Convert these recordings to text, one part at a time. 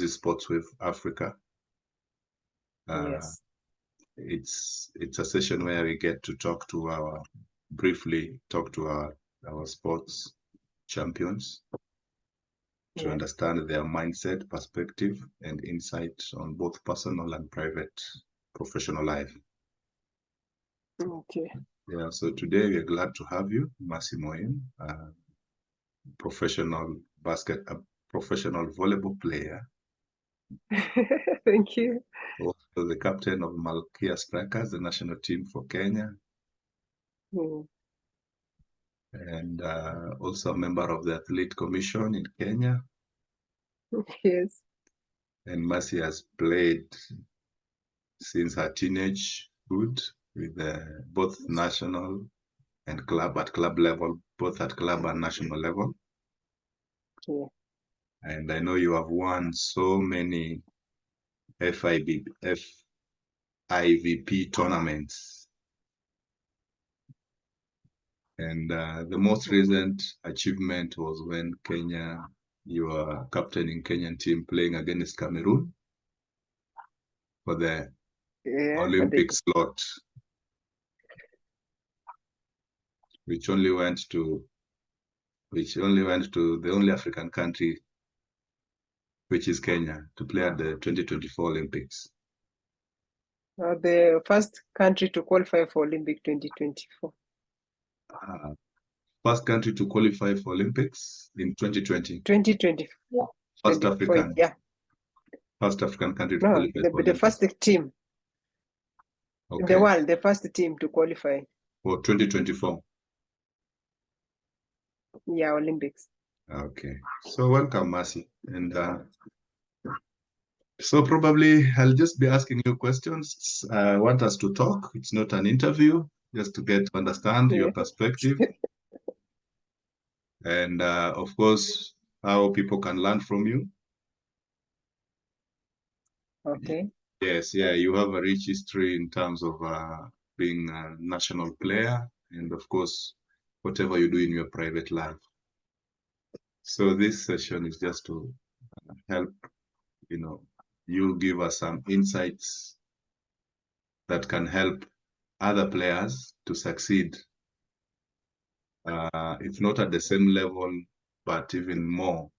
is Sportswave Africa. Yes. It's a session where we get to talk to briefly talk to our sports champions to understand their mindset, perspective, and insight on both personal and private professional life. Okay. Yeah, so today we are glad to have you, Moim, professional volleyball player. Thank you. Also the captain of Malkia Strikers, the national team for Kenya. And also a member of the Athlete Commission in Kenya. Yes. And Mercy has played since her teenagehood with both national and club level, both at club and national level. Yeah. And I know you have won so many FIVB tournaments. And the most recent achievement was when you were captaining Kenyan team playing against Cameroon for the Olympic slot, which only went to the only African country, which is Kenya, to play at the 2024 Olympics. The first country to qualify for Olympic 2024. First country to qualify for Olympics in 2020. 2024. First African. Yeah. First African country to qualify for the first team. Okay. In the world, the first team to qualify. For 2024. Yeah, Olympics. Okay. So welcome, Mercy. And so probably I'll just be asking you questions. I want us to talk. It's not an interview, just to get to understand your perspective. And of course, how people can learn from you. Okay. Yes, yeah, you have a rich history in terms of being a national player, and of course, whatever you do in your private life. So this session is just to help, you give us some insights that can help other players to succeed, if not at the same level, but even more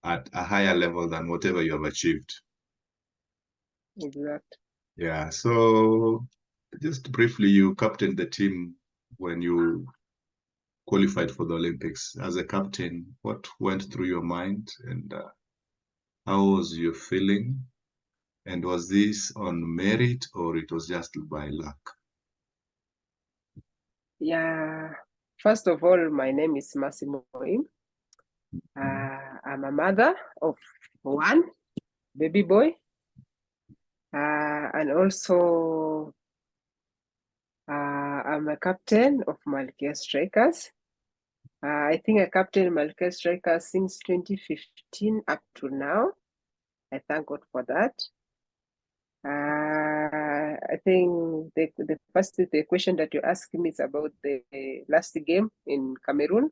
at a higher level than whatever you have achieved. Exactly. Yeah, so just briefly, you captained the team when you qualified for the Olympics. As a captain, what went through your mind, and how was your feeling? And was this on merit or it was just by luck? Yeah. First of all, my name is Moim. I'm a mother of one baby boy. And also I'm a captain of Malkia Strikers. I think I captained Malkia Strikers since 2015 up to now. I thank God for that. I think the question that you asked me is about the last game in Cameroon.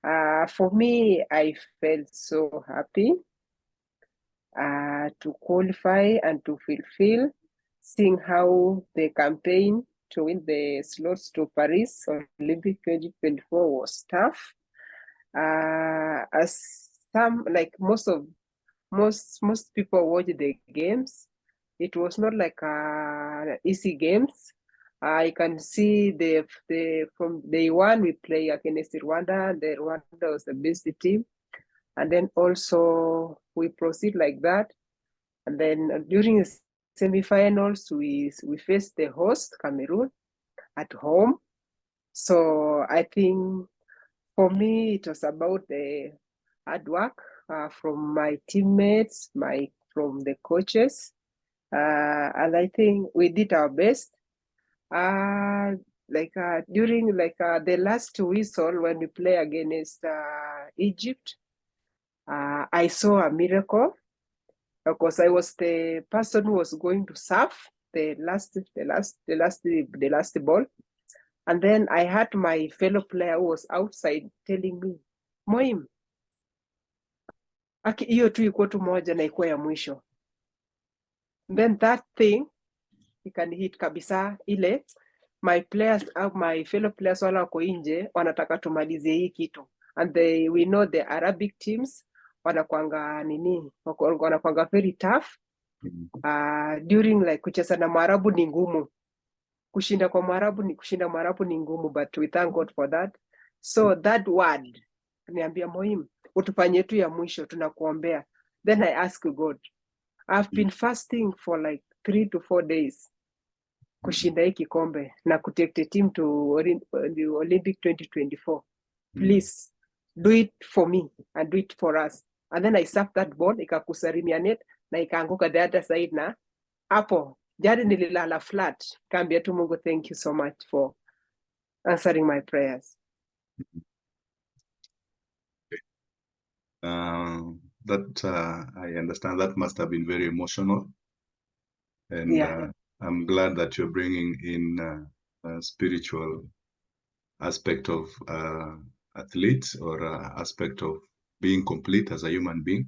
For me, I felt so happy to qualify and to fulfill, seeing how the campaign to win the slots to Paris Olympic 2024 was tough. As some, like most people watch the games, it was not like easy games. I can see from day one we play against Rwanda. The Rwanda was the best team, and then also we proceed like that. And then during the semifinals, we faced the host Cameroon at home. So I think for me it was about the hard work from my teammates, from the coaches, and I think we did our best. During the last whistle when we play against Egypt, I saw a miracle because I was the person who was going to serve the last ball, and then I had my fellow player who was outside telling me, "Moim, hiyo tu ikuwa tu moja na ikuwa ya mwisho. Then that thing ikanihit kabisa, ile my players au my fellow players wala wako nje wanataka tumalizie hii kitu, and we know the Arabic teams wanakwanga wanakwanga very tough. During like kucheza na Mwarabu ni ngumu, kushinda Mwarabu ni ngumu, but we thank God for that. So that word niambia Moim, utufanye tu ya mwisho, tunakuombea. Then I ask God, I've been fasting for like 3 to 4 days kushinda hii kikombe na kutake the team to the Olympic 2024. Please do it for me and do it for us. And then I served that ball, ikakusarimia net na ikaanguka the other side, na hapo jari nililala flat. Kaambia tu Mungu, thank you so much for answering my prayers. I understand that must have been very emotional, and Yeah. I'm glad that you're bringing in a spiritual aspect of athletes, or aspect of being complete as a human being.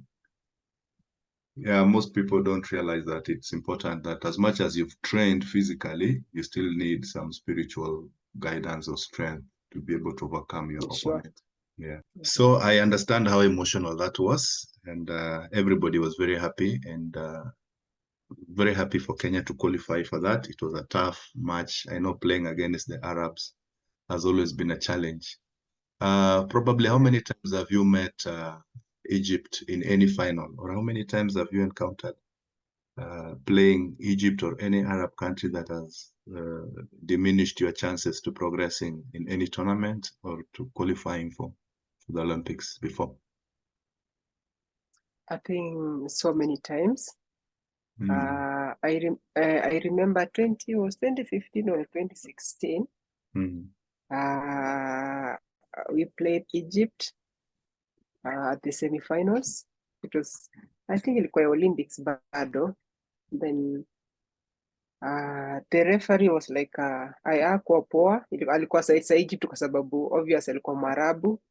Yeah, most people don't realize that it's important that as much as you've trained physically, you still need some spiritual guidance or strength to be able to overcome your opponent. Yeah. So I understand how emotional that was, and everybody was very happy, and very happy for Kenya to qualify for that. It was a tough match. I know playing against the Arabs has always been a challenge. Probably how many times have you met Egypt in any final, or how many times have you encountered playing Egypt or any Arab country that has diminished your chances to progressing in any tournament or to qualifying for the Olympics before? I think so many times. I remember 2015 or 2016. We played Egypt at the semifinals. It was, I think ilikuwa Olympics bado. Then the referee was like hakuwa poa, alikuwa side Egypt kwa sababu obvious alikuwa Mwarabu.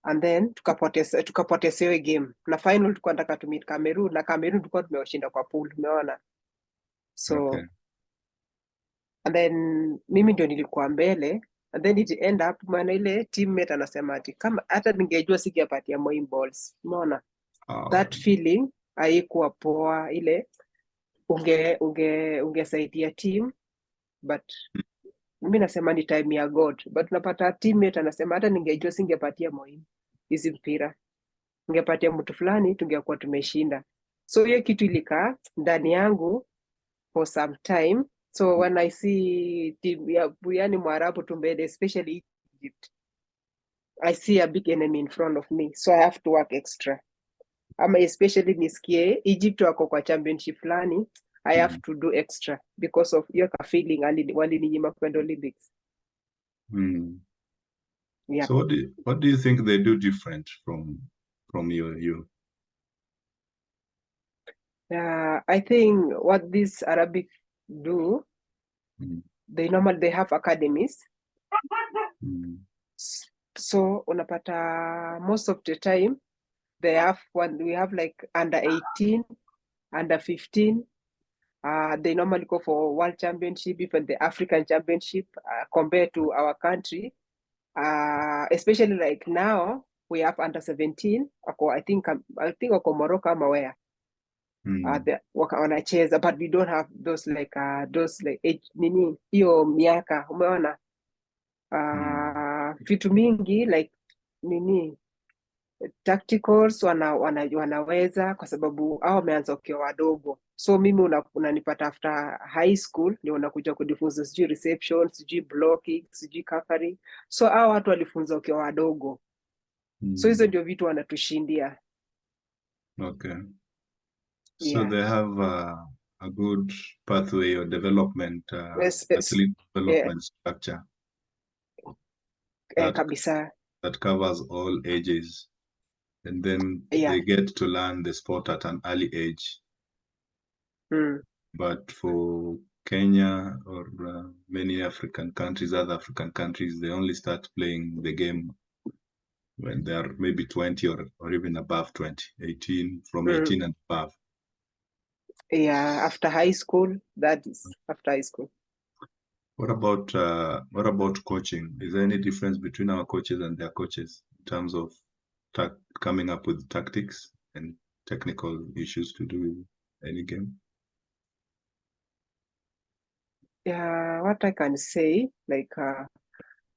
And then tukapoteza game na final tulikuwa nataka to meet Cameroon, na Cameroon tulikuwa tumewashinda kwa pool, umeona. So and then mimi ndio nilikuwa mbele, and then it end up maana ile teammate anasema ati kama hata ningejua singepatia Moim balls, umeona. That feeling haikuwa poa, ile ungesaidia team, but mimi nasema ni time ya God, but unapata teammate anasema hata ningejua singepatia Moim hizi mpira, ningepatia mtu fulani tungekuwa tumeshinda. So hiyo kitu ilikaa ndani yangu for some time. So when I see team ya Mwarabu tumbele, especially Egypt, I see a big enemy in front of me, so I have to work extra. Ama especially nisikie Egypt wako kwa championship fulani, I have to do extra because of your feeling walininyima kwenda Olympics. Yeah. So what do you think they do different from you? I think what these Arabic do, they have academies. So unapata most of the time we have like under 18, under 15. They normally go for World Championship, even the African Championship, compared to our country. Especially like now we have under 17. I think wako Morocco ama where. Wanacheza, but we don't have those like age nini hiyo miaka, umeona. Vitu mingi like nini tacticals wanaweza kwa sababu hao wameanza ukiwa wadogo. So mimi unanipata after high school ndio unakuja kujifunza sijui reception, sijui blocking, sijui covering. So hao watu walifunza ukiwa wadogo. So hizo ndio vitu wanatushindia. Okay. So they have a good pathway or development, athlete development structure that covers all ages, and then they get to learn the sport at an early age. But for Kenya or many African countries, other African countries, they only start playing the game when they are maybe 20 or even above 20, 18, from Mm. 18 and above. Yeah, after high school, that is after high school. What about coaching? Is there any difference between our coaches and their coaches in terms of coming up with tactics and technical issues to do with any game? Yeah, what I can say, like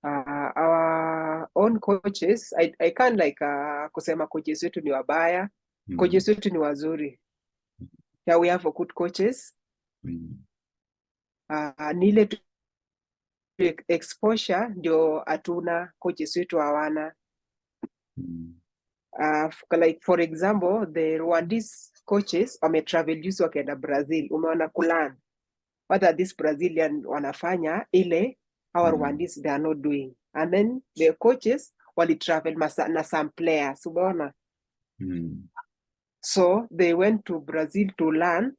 our own coaches, I can't like kusema coaches wetu ni wabaya. Coaches wetu ni wazuri. Yeah, we have good coaches. Ni ile exposure ndio hatuna, coaches wetu hawana. Like for example, the Rwandese coaches wametravel juzi wakaenda Brazil, umeona kulan what are these Brazilian wanafanya ile our Rwandese they are not doing, and then the coaches walitravel na some players, umeona. So they went to Brazil to learn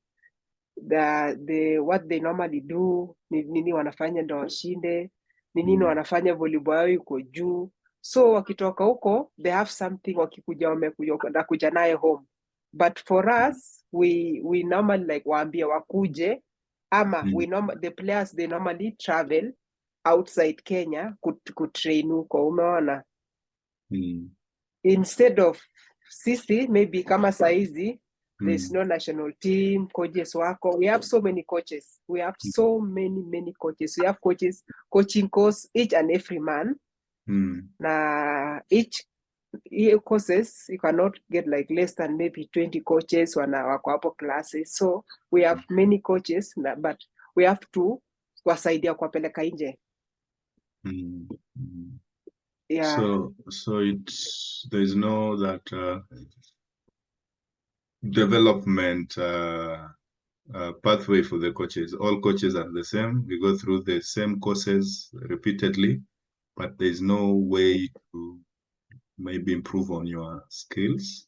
what they normally do, nini wanafanya ndo washinde, nini wanafanya volleyball yao iko juu. So wakitoka huko they have something, wakikuja wamekuja naye home, but for us we normally like waambie wakuje ama the players they normally travel outside Kenya kutrain huko, umeona. Instead of sisi maybe kama saizi there's no national team, coaches wako. We have so many coaches. We have so many coaches. We have coaches, coaching course, each and every man. Na each courses, you cannot get like less than maybe 20 coaches wako hapo classes. So we have many coaches, but we have to wasaidia kuwapeleka nje. Yeah. So there's no that development pathway for the coaches. All coaches are the same. We go through the same courses repeatedly, but there's no way to maybe improve on your skills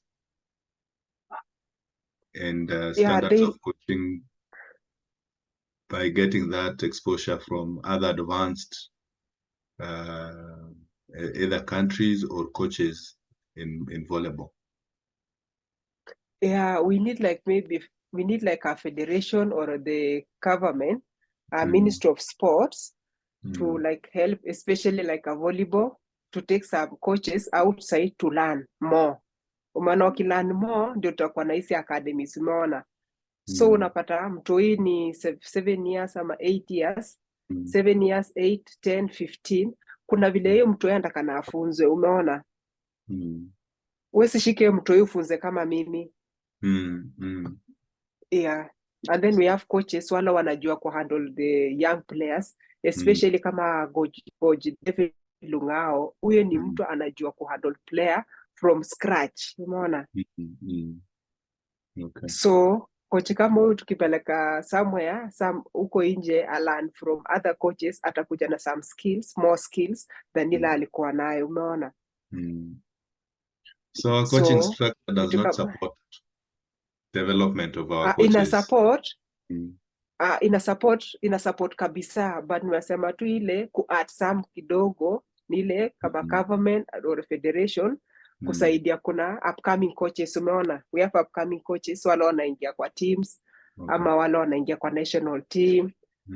and standards of coaching by getting that exposure from other advanced either countries or coaches in volleyball. Yeah, we need like a federation or the government, Ministry of Sports, to like help, especially like a volleyball, to take some coaches outside to learn more. Umeona, wakilearn more ndio tutakuwa na hizi academies, umeona. So unapata mtoi ni 7 years ama 8 years, 7 years, 8, 10, 15. Kuna vile hiyo mtoi anataka na afunzwe, umeona. Wewe shike mtoi ufunze kama mimi. Yeah, and then we have coaches wala wanajua ku handle the young players, especially kama Goji David Lungao. Huyo ni mtu anajua ku handle player from scratch, umeona. Okay. So coach kama huyu tukipeleka somewhere huko nje, a learn from other coaches, atakuja na some skills, more skills than ile alikuwa nayo, umeona. So our coaching structure does not support development of our coaches. Ina support kabisa, but nimesema tu ile ku add some kidogo ni ile kama government or federation kusaidia. Kuna upcoming coaches, umeona. We have upcoming coaches wale wanaingia kwa teams, ama wale wanaingia kwa national team.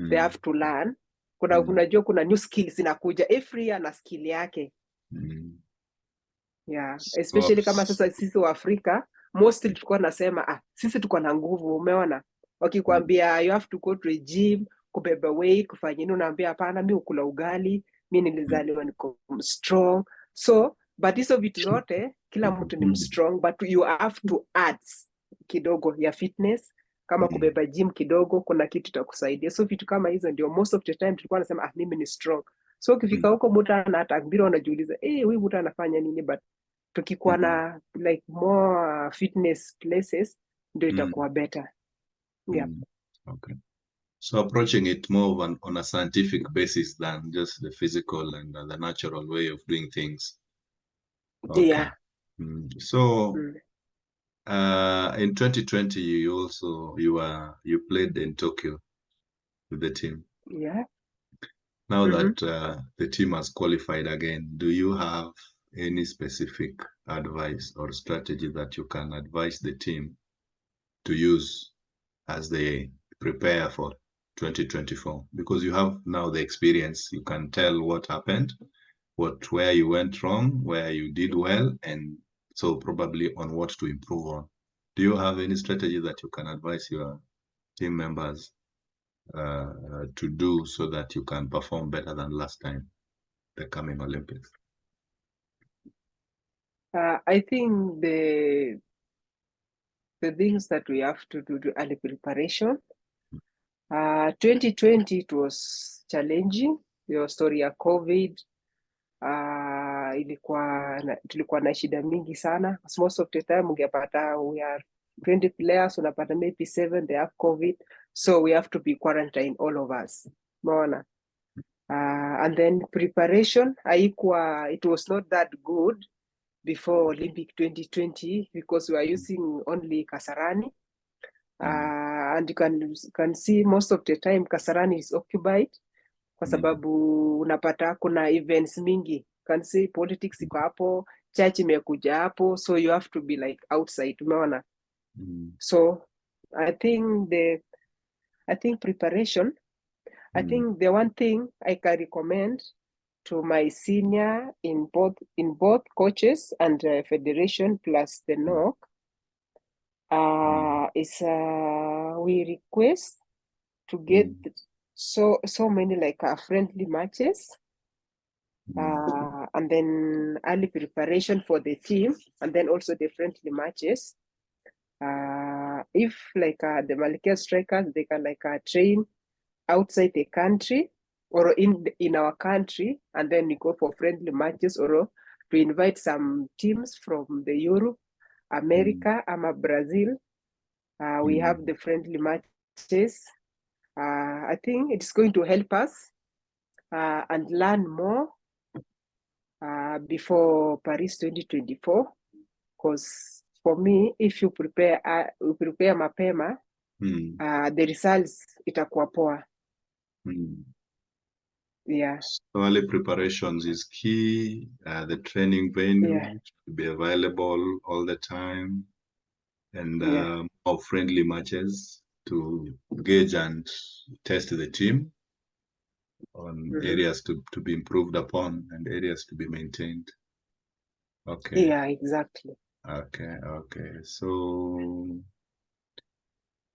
They have to learn. Unajua kuna new skills zinakuja every year na skill yake. Yeah, especially kama sasa sisi wa Afrika mostly tulikuwa nasema sisi tuko na nguvu, umeona. Wakikwambia you have to go to a gym, kubeba weight, kufanya nini, unaambia hapana, mimi ukula ugali, mimi nilizaliwa niko strong. So but hizo vitu zote kila mtu ni strong, but you have to add kidogo ya fitness, kama kubeba gym kidogo, kuna kitu takusaidia. So vitu kama hizo ndio most of the time tulikuwa nasema mimi ni strong. So ukifika huko mtu anatakbira, unajiuliza huyu mtu anafanya nini, but tukikuwa na like more fitness places ndio itakuwa better. Yeah. Okay. So approaching it more on a scientific basis than just the physical and the natural way of doing things. Okay. Yeah. So in 2020 you played in Tokyo with the team. Yeah. Now that the team has qualified again, do you have any specific advice or strategy that you can advise the team to use as they prepare for 2024? Because you have now the experience, you can tell what happened, where you went wrong, where you did well, and so probably on what to improve on. Do you have any strategy that you can advise your team members to do so that you can perform better than last time, the coming Olympics? I think the things that we have to do early preparation. 2020 it was challenging, your story ya COVID. Tulikuwa na shida mingi sana. Most of the time ungepata we are 20 players, unapata maybe 7 they have COVID, so we have to be quarantined, all of us. Umeona? And then preparation it was not that good before Olympic 2020 because we are using only Kasarani. And you can see most of the time Kasarani is occupied kwa sababu unapata kuna events mingi. You can see politics iko hapo, church imekuja hapo, so you have to be like outside, umeona? So I think preparation, I think the one thing I can recommend to my senior in both coaches and federation plus the NOC is we request to get so many like friendly matches, and then early preparation for the team, and then also the friendly matches. If like the Malkia strikers, they can like train outside the country or in our country, and then we go for friendly matches, or to invite some teams from the Europe, America, ama Brazil. We have the friendly matches. I think it's going to help us and learn more before Paris 2024. Because for me, if you prepare mapema, the results itakuwa poa. Yeah. So early preparations is key. The training venue should be available all the time, and more friendly matches to gauge and test the team on areas to be improved upon and areas to be maintained. Okay. Yeah, exactly. Okay. So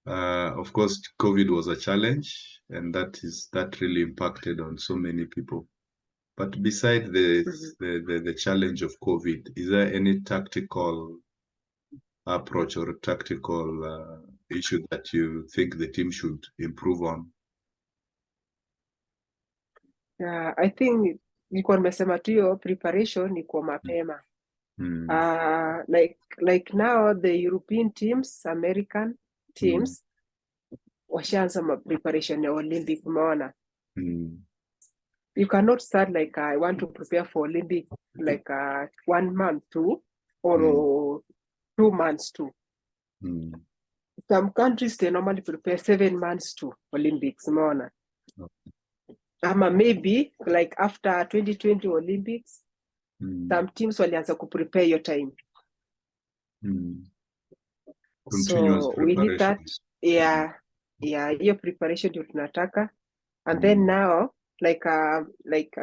of course, COVID was a challenge, and that really impacted on so many people. But besides the challenge of COVID, is there any tactical approach or tactical issue that you think the team should improve on? Yeah, I think nilikuwa nimesema tu hiyo preparation iko mapema. Like now the European teams, American teams, washaanza preparation ya Olympic, umeona? You cannot start like I want to prepare for Olympic like 1 month too, or 2 months too. Some countries they normally prepare 7 months to Olympics, umeona? Maybe like after 2020 Olympics, some teams walianza ku prepare your time. So we need that. Yeah, your preparation ndio tunataka. And then now, like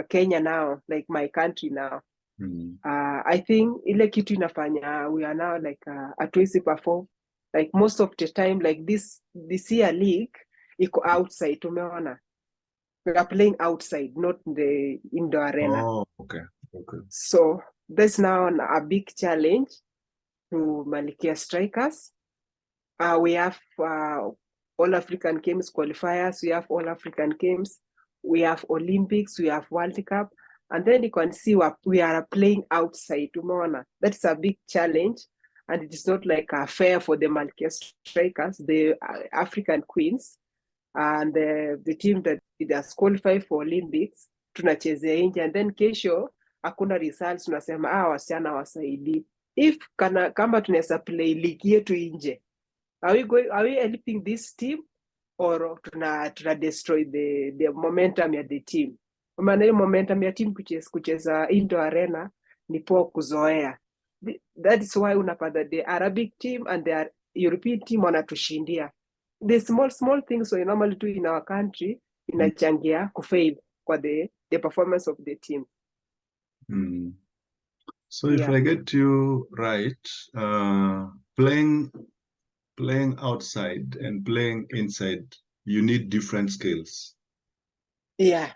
Kenya now, like my country now, I think ile kitu inafanya we are now like hatuwezi perform like most of the time, like this year league iko outside, umeona? We are playing outside, not the indoor arena. Oh, okay. So that's now a big challenge to Malkia strikers. We have All African Games qualifiers, we have All African Games, we have Olympics, we have World Cup, and then you can see we are playing outside, umeona? That's a big challenge, and it is not like fair for the Malkia strikers, the African queens, and the team that has qualified for Olympics, tunachezea nje, and then kesho hakuna results, tunasema wasichana wasaidi. If kama tunaweza play league yetu nje, are we helping this team, or tuna destroy the momentum ya the team? Maana hiyo momentum ya team kucheza indoor arena ni poa kuzoea. That is why unapata the Arabic team and the European team wanatushindia. The small things we normally do in our country inachangia kufail kwa the performance of the team. So if I get you right, playing outside and playing inside, you need different skills. Yeah.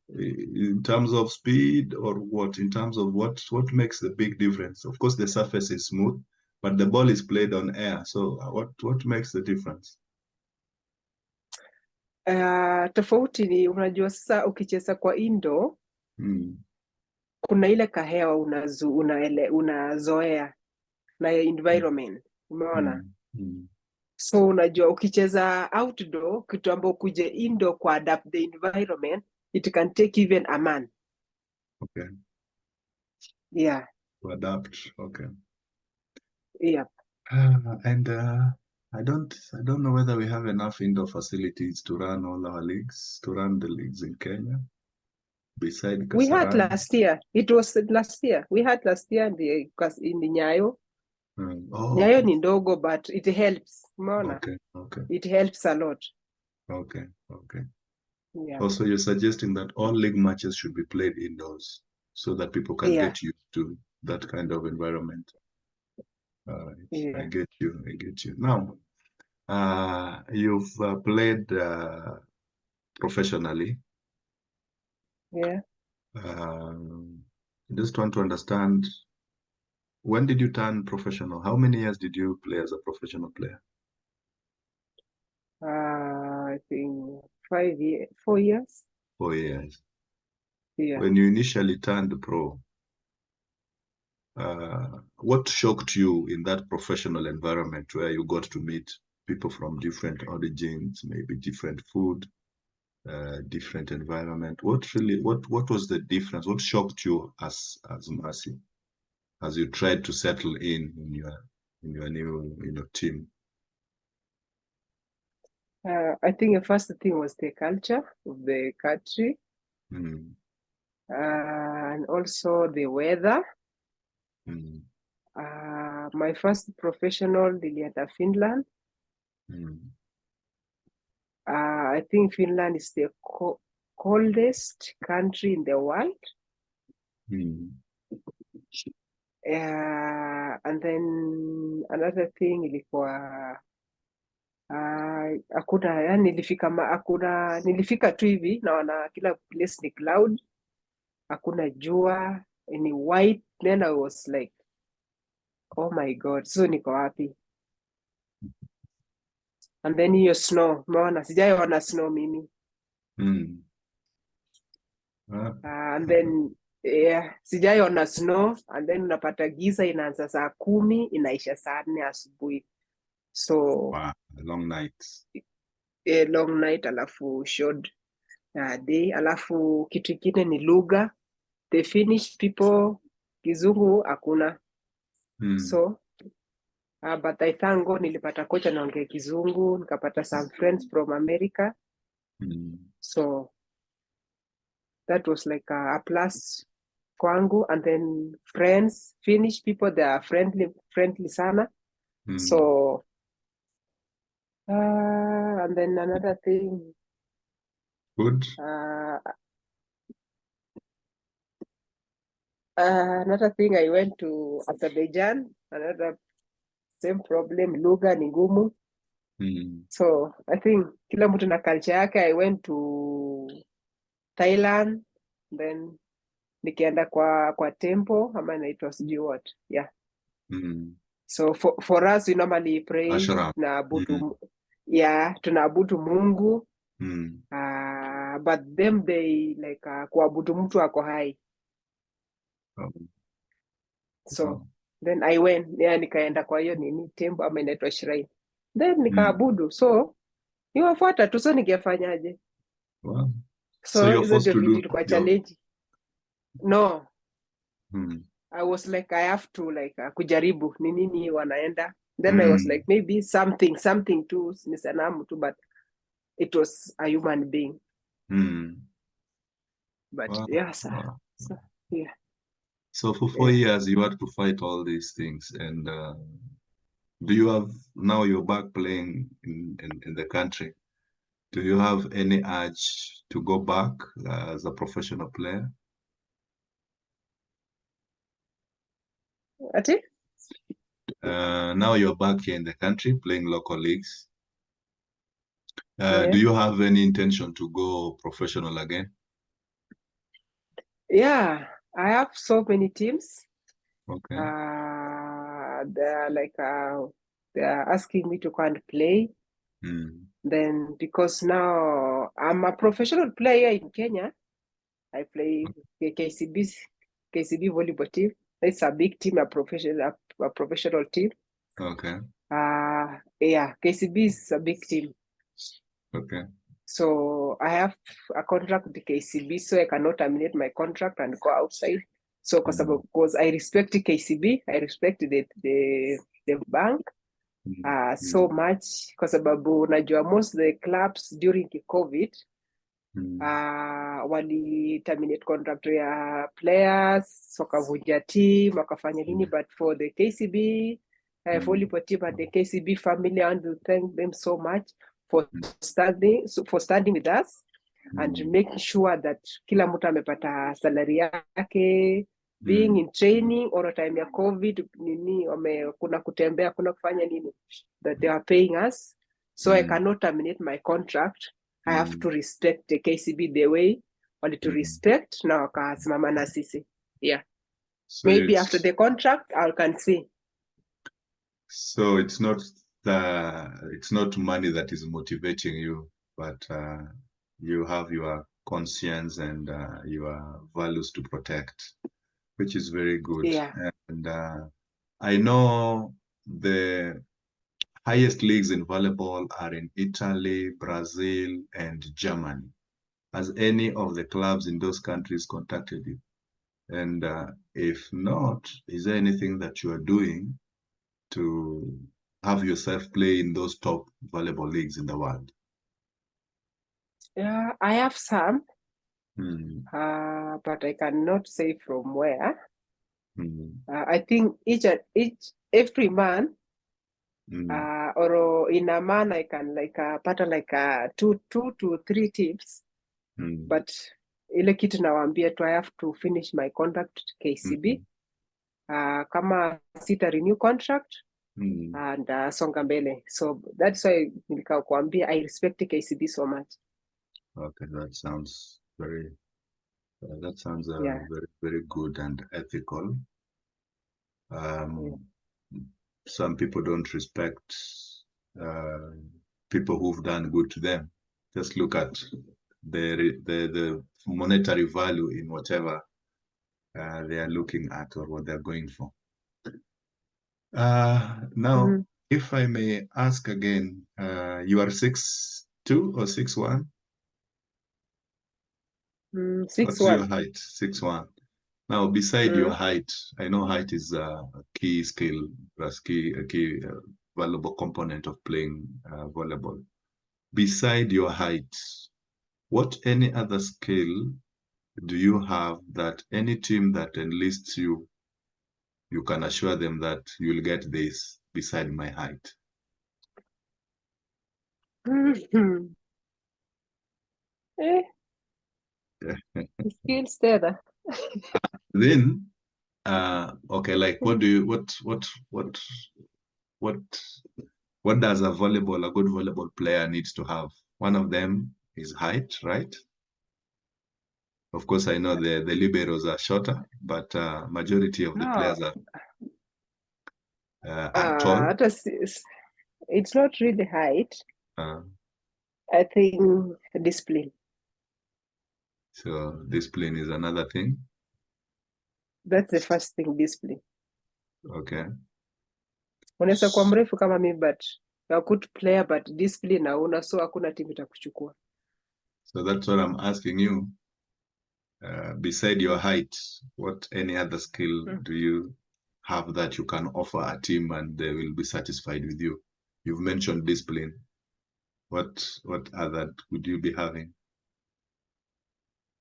In terms of speed, or what? In terms of what makes the big difference? Of course, the surface is smooth, but the ball is played on air. So what makes the difference? Tofauti ni unajua sasa ukicheza kwa indoor kuna ile kahewa unazoea na environment, umeona? So unajua ukicheza outdoor, kitu ambacho kuje indoor kwa adapt the environment, it can take even a month. Okay. Yeah. To adapt. Okay. Yeah. And I don't know whether we have enough indoor facilities to run all our leagues, to run the leagues in Kenya. Beside Kasarani. We had last year. It was last year. We had last year in the Nyayo. Nyayo ni ndogo, but it helps. Umeona? Okay. It helps a lot. Okay. Yeah. Also, you're suggesting that all league matches should be played indoors so that people can get used to that kind of environment. I get you. Now, you've played professionally. Yeah. Just want to understand, when did you turn professional? How many years did you play as a professional player? I think 4 years. 4 years. Yeah. When you initially turned pro, what shocked you in that professional environment where you got to meet people from different origins, maybe different food, different environment? What was the difference? What shocked you as Mercy, as you tried to settle in your new team? I think the first thing was the culture of the country, and also the weather. My first professional nilienda Finland. I think Finland is the coldest country in the world. And then another thing ilikuwa hakuna, yani nilifika tu hivi naona kila place ni cloud, hakuna jua, ni white. Then I was like, oh my god, so niko wapi? And then hiyo snow, umeona, sijaona snow mimi. And then sijaona snow, and then unapata giza inaanza saa 10 inaisha saa 4 asubuhi. So wow, long nights. Long night, alafu short day, alafu kitu kingine ni lugha. The Finnish people, kizungu hakuna. So but I thank God nilipata kocha naongea kizungu, nikapata some friends from America. So that was like a plus kwangu. And then friends, Finnish people, they are friendly sana. So and then another thing, good. Another thing, I went to Azerbaijan. Another same problem, lugha ni ngumu. So I think kila mtu na culture yake. I went to Thailand, then nikaenda kwa temple ama inaitwa sijui what. Yeah. So for us we normally pray, tunaabudu tunaabudu Mungu. But them they like kuabudu mtu ako hai. So then I went, nikaenda kwa hiyo nini temple ama inaitwa shrine, then nikaabudu. So niwafuata tu, so ningefanyaje? Wow. So hizo ndio vitu ilikuwa challenge. No. I was like, I have to like kujaribu ni nini wanaenda. Then I was like, maybe something too, ni sanamu tu, but it was a human being. But wow. yeah, so yeah. So for 4 years, you had to fight all these things. And do you have, now you're back playing in the country, do you have any urge to go back as a professional player? Ati? Now you're back here in the country playing local leagues. Yeah. Do you have any intention to go professional again? Yeah, I have so many teams. Okay. They're asking me to go and play. Then because now I'm a professional player in Kenya, I play the KCB volleyball team. It's a big team, a professional team. Okay. Yeah, KCB is a big team. Okay. So I have a contract with the KCB, so I cannot terminate my contract and go outside. So because I respect the KCB, I respect the bank so much kwa sababu najua most the clubs during the COVID wali terminate contract ya players, wakavunja team, wakafanya nini, but for the KCB volleyball team and the KCB family, I want to thank them so much for standing with us and making sure that kila mtu amepata salary yake, being in training all the time ya COVID nini, kuna kutembea, kuna kufanya nini, that they are paying us. So I cannot terminate my contract. I have to respect the KCB the way wali to respect na wakasimama na sisi. Yeah. So maybe after the contract I can see. So it's not money that is motivating you, but you have your conscience and your values to protect, which is very good. Yeah. And I know the highest leagues in volleyball are in Italy, Brazil, and Germany. Has any of the clubs in those countries contacted you? And if not, is there anything that you are doing to have yourself play in those top volleyball leagues in the world? Yeah, I have some, but I cannot say from where. I think every month, or in a month, I can pata two to three teams. But ile kitu nawaambia tu, I have to finish my contract KCB. Kama sita renew contract and songa mbele. So that's why nilikuambia I respect KCB so much. Okay, that sounds very Yeah. very, very good and ethical. Some people don't respect people who've done good to them. Just look at the monetary value in whatever they are looking at or what they're going for. Now, if I may ask again, you are 6'2" or 6'1"? 6'1". What's your height? 6'1". Now, beside your height, I know height is a key skill, a key valuable component of playing volleyball. Beside your height, what any other skill do you have that any team that enlists you, you can assure them that you'll get this beside my height? Skills there. Then, okay, like what do you what does a good volleyball player needs to have? One of them is height, right? Of course, I know the liberos are shorter, but majority of the players are tall. It's not really height. I think discipline. So discipline is another thing. That's the first thing, discipline. Okay. Unaweza kuwa mrefu kama mimi, but a good player, but discipline hauna, so hakuna timu itakuchukua. So that's what I'm asking you. Beside your height, what any other skill do you have that you can offer a team and they will be satisfied with you? You've mentioned discipline. What other would you be having?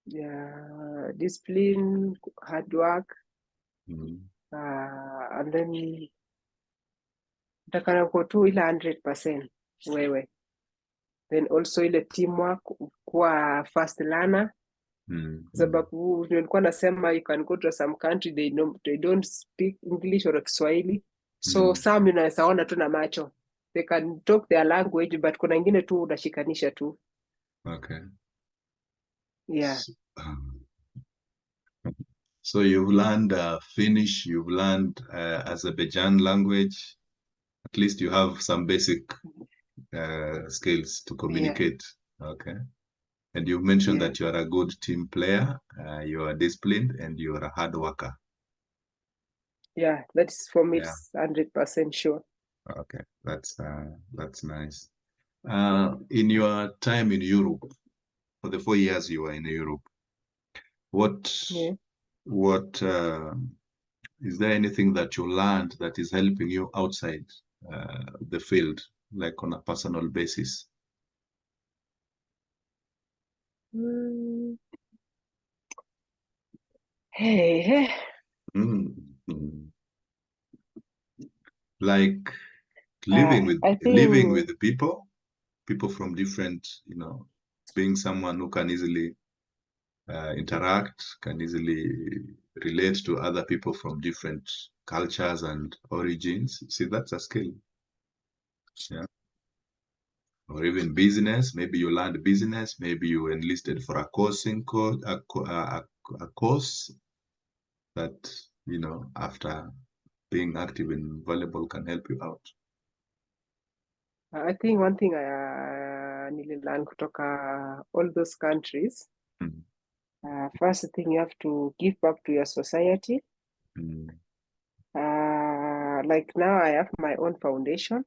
Yeah, discipline, hard work, And then utakana uko tu ile 100% wewe. Then also ile teamwork, kuwa fast learner. Sababu nilikuwa nasema you can go to some country they don't speak English or Kiswahili. So some unaweza ona tu na macho. They can talk their language but kuna ingine tu unashikanisha tu. Okay. Yeah. So you've learned Finnish, you've learned Azerbaijan language. At least you have some basic skills to communicate. Yeah. Okay. And you've mentioned that you are a good team player, you are disciplined, and you are a hard worker. Yeah, that's for me, it's 100% sure. Okay, that's nice. In your time in Europe, for the 4 years you were in Europe, what is there anything that you learned that is helping you outside the field, like on a personal basis? Hey. Like living with the people from different, being someone who can easily interact, can easily relate to other people from different cultures and origins. See, that's a skill. Yeah. Or even business. Maybe you learned business. Maybe you enlisted for a course that, after being active in volleyball can help you out. I think one thing I nililearn kutoka all those countries, first thing you have to give back to your society. Like now I have my own foundation.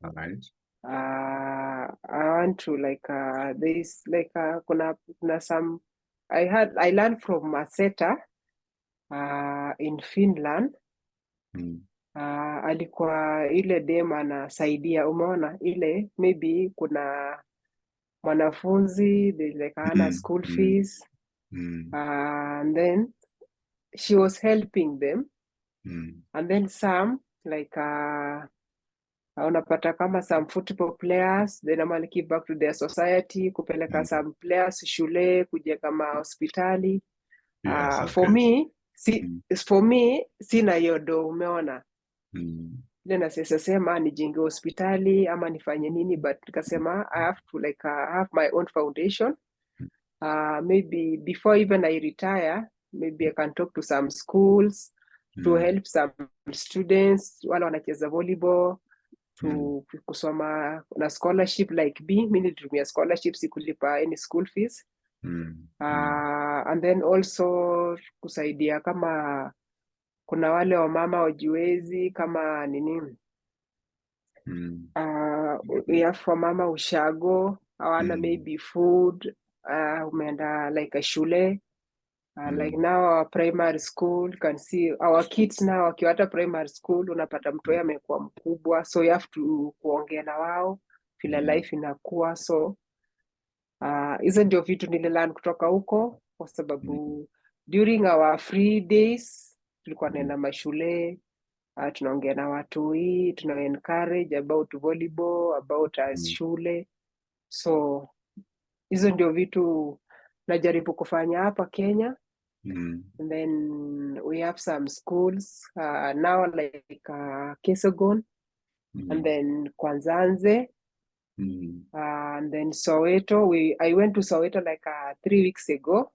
All right. I want to there's kuna some I learned from Maseta in Finland. Alikuwa ile dem anasaidia, umeona ile maybe kuna mwanafunzi hana school fees and then she was helping them and then some unapata kama some football players they normally give back to their society, kupeleka some players shule, kuja kama hospitali. For me sina yodo, umeona ile nasesa sema nijenge hospitali ama nifanye nini, but nikasema I have to have my own foundation. Maybe before even I retire, maybe I can talk to some schools to help some students wale wanacheza volleyball to kusoma na scholarship like mimi nilitumia scholarship, sikulipa any school fees. And then also kusaidia kama kuna wale wamama wajiwezi kama nini, wamama ushago hawana maybe food, umeenda a shule, like now our primary school can see our kids now wakiwa hata primary school, unapata mtu yeye amekuwa mkubwa, so you have to kuongea na wao vile life inakuwa. So hizo ndio vitu nililearn kutoka huko, kwa sababu during our free days tulikuwa naenda mashule, tunaongea na watu tuna encourage about volleyball, about shule. So hizo ndio vitu najaribu kufanya hapa Kenya. And then we have some schools now like Kesogon, and then Kwanzanze, and then Soweto. I went to Soweto 3 weeks ago.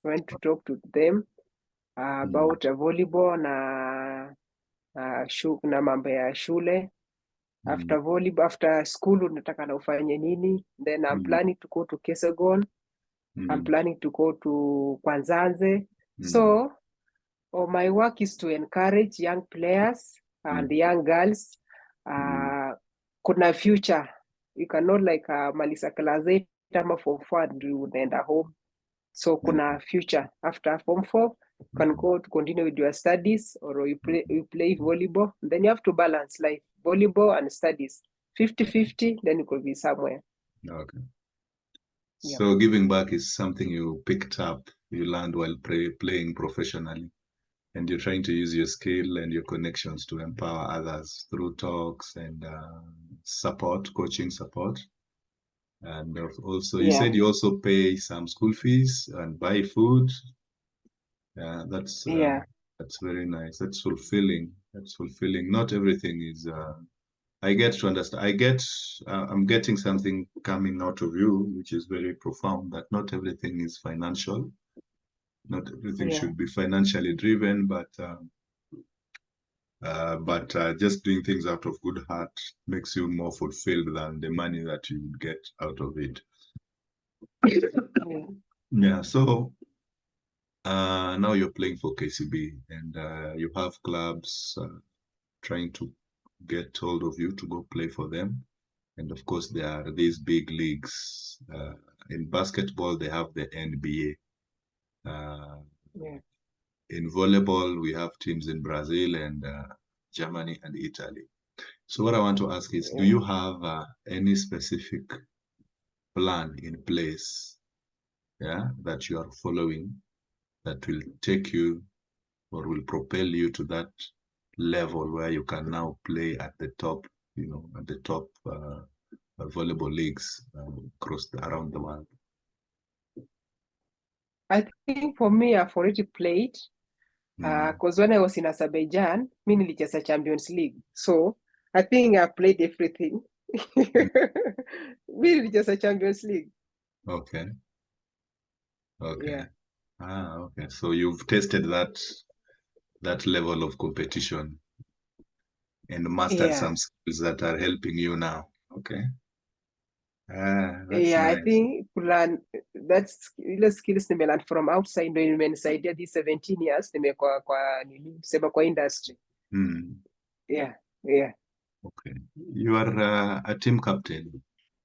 I went to talk to them about volleyball na mambo ya shule. After volleyball, after school unataka na ufanye nini? Then I'm planning to go to Kesogon. I'm planning to go to Kwanzanze. So my work is to encourage young players and young girls. Kuna future. You cannot malisa class 8 ama form 4 unaenda home. So kuna future. After form 4, you can go to continue with your studies, or you play volleyball. Then you have to balance life, volleyball and studies. 50-50, then you could be somewhere. Okay. So giving back is something you picked up, you learned while playing professionally. and you're trying to use your skill and your connections to empower others through talks and support, coaching support. And also, you said you also pay some school fees and buy food. That's very nice. That's fulfilling. That's fulfilling. Not everything is. I get to understand. I'm getting something coming out of you, which is very profound. That not everything is financial. Not everything should be financially driven, but just doing things out of good heart makes you more fulfilled than the money that you get out of it. Yeah. So now you're playing for KCB, and you have clubs trying to get hold of you to go play for them. And of course, there are these big leagues. In basketball, they have the NBA. In volleyball, we have teams in Brazil and Germany and Italy. So what I want to ask is, do you have any specific plan in place, that you are following that will take you or will propel you to that level where you can now play at the top, at the top volleyball leagues around the world? I think for me, I've already played. Because when I was in Azerbaijan, mi nilicheza Champions League. So I think I played everything. Mi nilicheza Champions League. Okay. Yeah. Okay. So you've tested that level of competition and mastered some skills that are helping you now. Okay. That's nice. I think that's ile skills nimelearn from outside ndio imenisaidia these 17 years nimekuwa kwa industry. Yeah. Okay. You are a team captain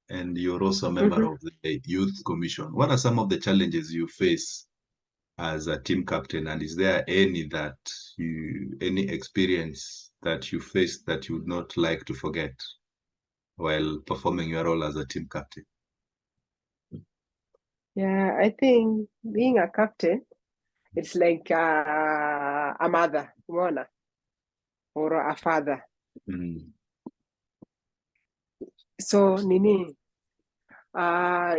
and you're also a member of the youth commission. What are some of the challenges you face as a team captain, and is there any experience that you faced that you would not like to forget while performing your role as a team captain? Yeah, I think being a captain, it's like a mother, umeona, or a father. So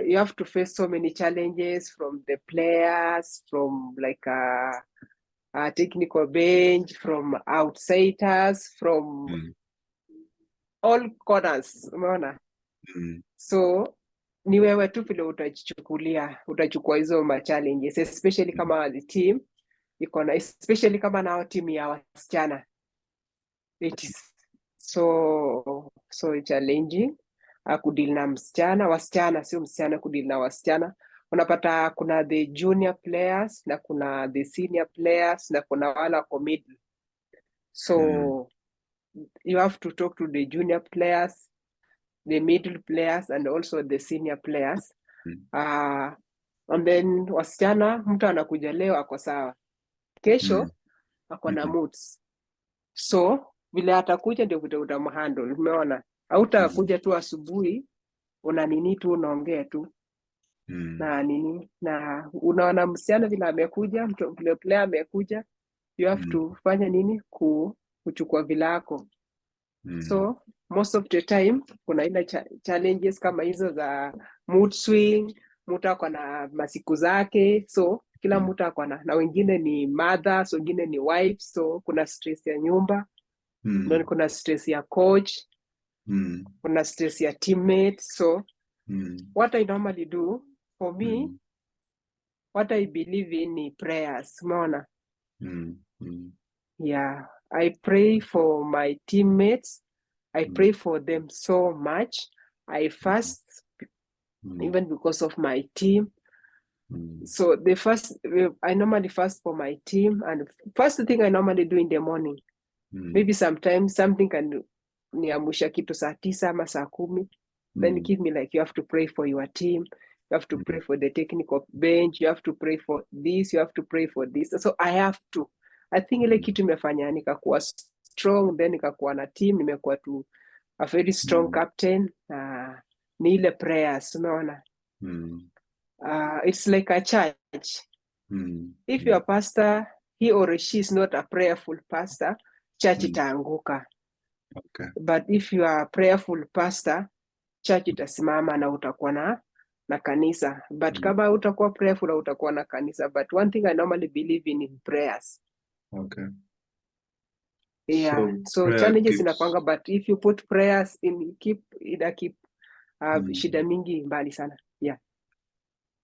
you have to face so many challenges from the players, from like a technical bench, from outsiders, from all corners, umeona. So ni wewe tu vile utachukua hizo challenges, especially kama the team especially kama nao team ya wasichana. It is so challenging kudeal na wasichana sio msichana, kudeal na wasichana. Unapata kuna the junior players na kuna the senior players na kuna wala wako middle. So you have to talk to the junior players, the middle players, and also the senior players. And then wasichana, mtu anakuja leo ako sawa, kesho ako na moods. So vile atakuja ndio utamhandle, umeona. Hautakuja tu asubuhi una nini tu unaongea tu na nini, na unaona msichana vile amekuja, vile player amekuja, you have to fanya nini kuchukua vilako. So most of the time kuna ile challenges kama hizo za mood swing, mtu ako na masiku zake, so kila mtu ako na wengine ni mothers, wengine ni wives, so kuna stress ya nyumba, then kuna stress ya coach, kuna stress ya teammates. So what I normally do, for me, what I believe in ni prayers, umeona. Yeah, I pray for my teammates. I pray for them so much. I fast even because of my team. So I normally fast for my team, and first thing I normally do in the morning, maybe sometimes something can niamusha kitu saa 9 ama saa 10, then give me like, you have to pray for your team, you have to pray for the technical bench, you have to pray for this, you have to pray for this. So I think ile kitu imefanya nikakuwa strong, then nikakuwa na team, nimekuwa tu a very strong captain. Ni ile prayers, umeona. It's like a church. If your pastor he or she is not a prayerful pastor, church Mm. itaanguka. Okay. But if you are a prayerful pastor, church itasimama na utakuwa na kanisa. But kama utakuwa prayerful, utakuwa na kanisa. But one thing I normally believe in prayers. Okay. Yeah. So prayer challenges keeps... inakwanga, but if you put prayers in, ina keep shida mingi mbali sana. Yeah.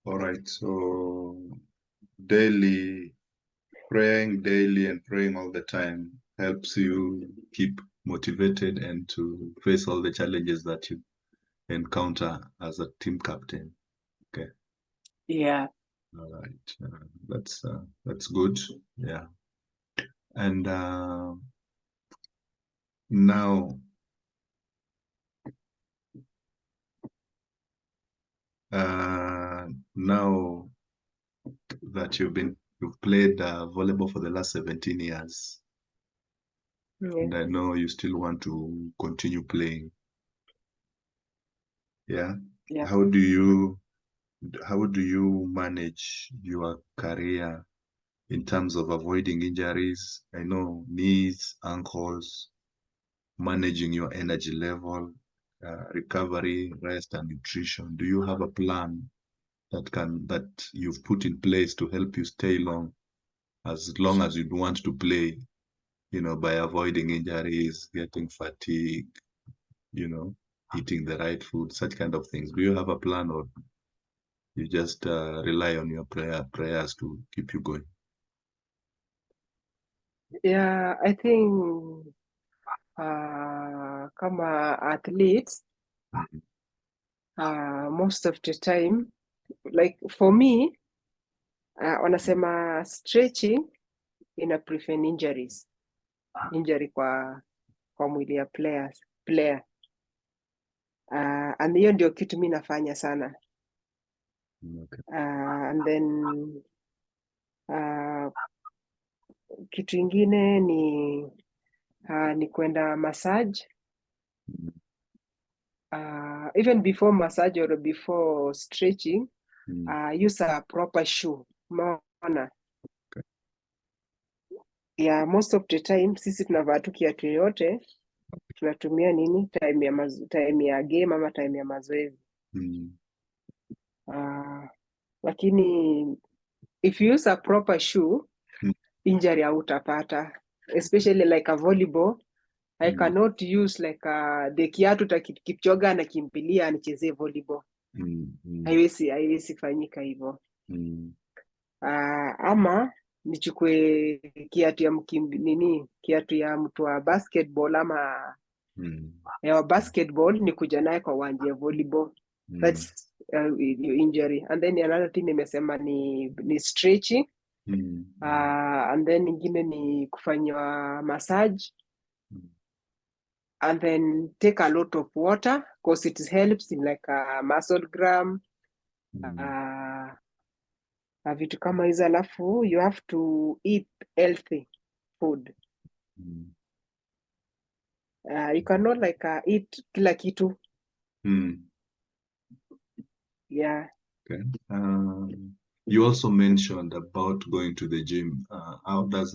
All right. So praying daily and praying all the time helps you keep motivated and to face all the challenges that you encounter as a team captain. Okay. Yeah. All right. That's good. Yeah. And now that you've played volleyball for the last 17 years, and I know you still want to continue playing. Yeah. Yeah. How do you manage your career in terms of avoiding injuries? I know knees, ankles, managing your energy level, recovery, rest, and nutrition. Do you have a plan that you've put in place to help you stay long as you'd want to play, by avoiding injuries, getting fatigue, eating the right food, such kind of things? Do you have a plan, or you just rely on your prayers to keep you going? Yeah, I think kama athletes, most of the time, like for me, wanasema stretching ina prevent injury kwa mwili ya player. And hiyo ndio kitu mi nafanya sana. Okay. And then kitu ingine ni kwenda massage. Even before massage or before stretching, use a proper shoe. Umeona? Okay. Yeah, most of the time sisi tunavaa tu kiatu yoyote, tunatumia nini time ya game ama time ya mazoezi. Lakini if you use a proper shoe, injury hautapata, especially like a volleyball. I cannot use like the kiatu ta Kipchoge anakimbilia anichezee volleyball. Haiwezi fanyika hivyo. Ama nichukue kiatu ya mtu wa basketball ama ya basketball nikuja naye kwa uwanja ya volleyball. That's your injury. And then another thing nimesema ni stretching. And then ingine ni kufanywa massage. And then take a lot of water because it helps in like a muscle gram. Vitu kama hizo, alafu you have to eat healthy food. You cannot like eat kila kitu. Yeah. Okay. You also mentioned about going to the gym. How has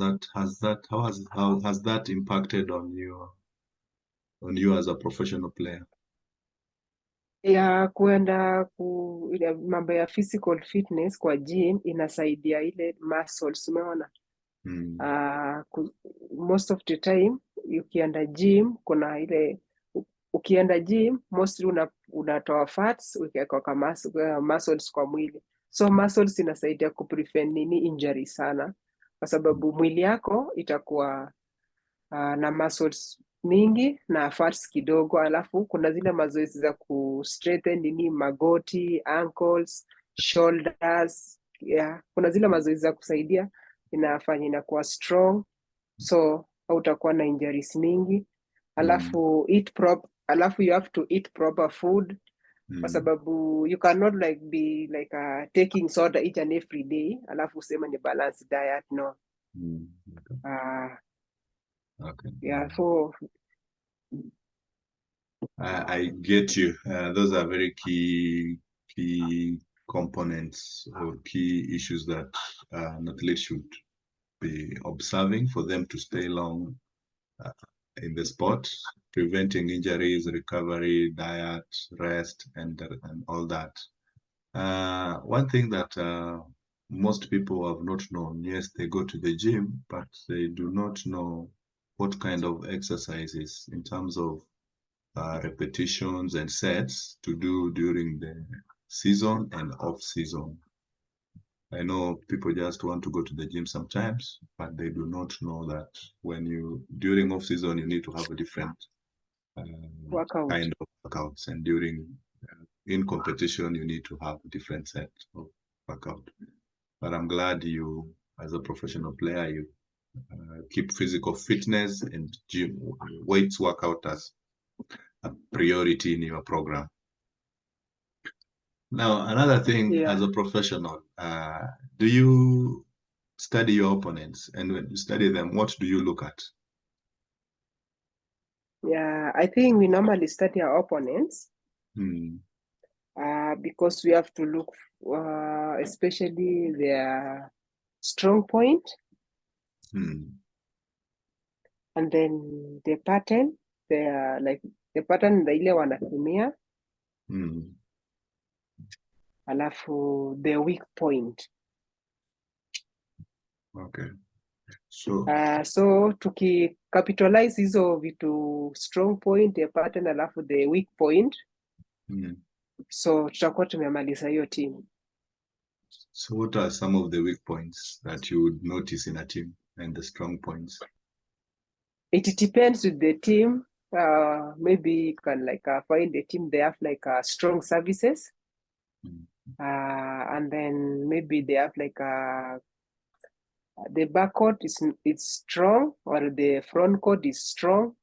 that impacted on you as a professional player? Ya kuenda ile mambo ya physical fitness kwa gym inasaidia ile muscles, umeona? Most of the time ukienda gym kuna ile ukienda gym mostly unatoa fats ukiweka kwa muscles kwa mwili. So muscles inasaidia kuprevent injury sana, kwa sababu mwili yako itakuwa na muscles mingi na fats kidogo, alafu kuna zile mazoezi za strengthen magoti, ankles, shoulders. Yeah, kuna zile mazoezi za kusaidia inafanya inakuwa strong, so hautakuwa na injuries mingi. Alafu you have to eat proper food, kwa sababu you cannot like be like taking soda each and every day alafu usema ni balanced diet, no. Okay. Yeah, so I get you. Those are very key components or key issues that an athlete should be observing for them to stay long in the sport, preventing injuries, recovery, diet, rest, and all that. One thing that most people have not known, yes, they go to the gym, but they do not know what kind of exercises in terms of repetitions and sets to do during the season and off season. I know people just want to go to the gym sometimes, but they do not know that when during off season, you need to have a different Workout. kind of workouts, and during in competition, you need to have a different set of workout. But I'm glad you, as a professional player, you keep physical fitness and gym weights workout as a priority in your program. Now, another thing, as a professional, do you study your opponents? And when you study them, what do you look at? Yeah, I think we normally study our opponents because we have to look, especially their strong point, and then the pattern, the pattern ile wanatumia, alafu the weak point. Okay. So tukicapitalize hizo vitu, strong point, the pattern, alafu the weak point, so tutakuwa tumemaliza hiyo team. So what are some of the weak points that you would notice in a team and the strong points? It depends with the team. Maybe you can find a team, they have strong services, and then maybe they have the backcourt it's strong, or the front court is strong.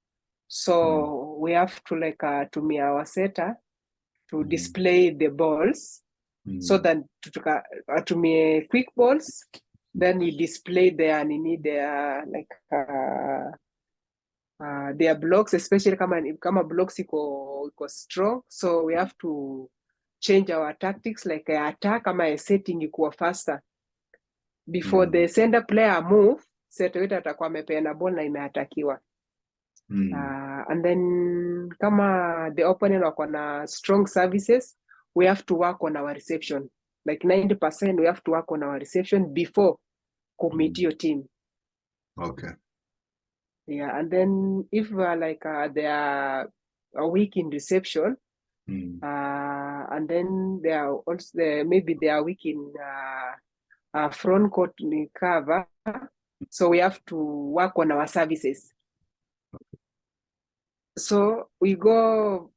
So we have to tumia our setter to display the balls, so that tumie quick balls, then we display their their blocks, especially kama blocks iko strong. So we have to change our tactics, like attack kama setting ikuwa faster before the center player move, setter wetu atakuwa amepeana ball na imeatakiwa. And then kama the opponent wako na strong services, we have to work on our reception, like 90% we have to work on our reception before commit your team. Okay. Yeah, and then if they are weak in reception, and then they are also maybe they are weak in front court cover, so we have to work on our services. So we go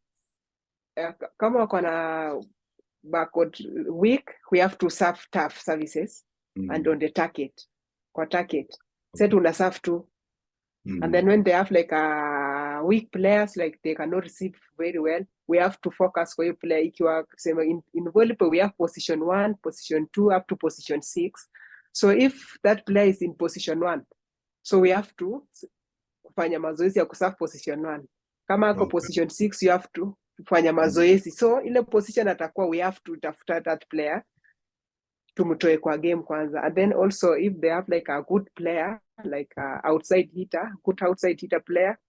kama wako na backcourt weak, we have to serve tough services and on the target, kwa target set una serve too. And then when they have weak players, like they cannot receive very well, we have to focus for your player. In volleyball, we have position 1, position 2, up to position 6. So if that player is in position 1, so we have to kufanya mazoezi ya kuserve position 1. Kama ako position 6, you have to kufanya mazoezi. So ile position atakuwa, we have to tafuta that player tumtoe kwa game kwanza. And then also if they have a good player, outside hitter, good outside hitter player,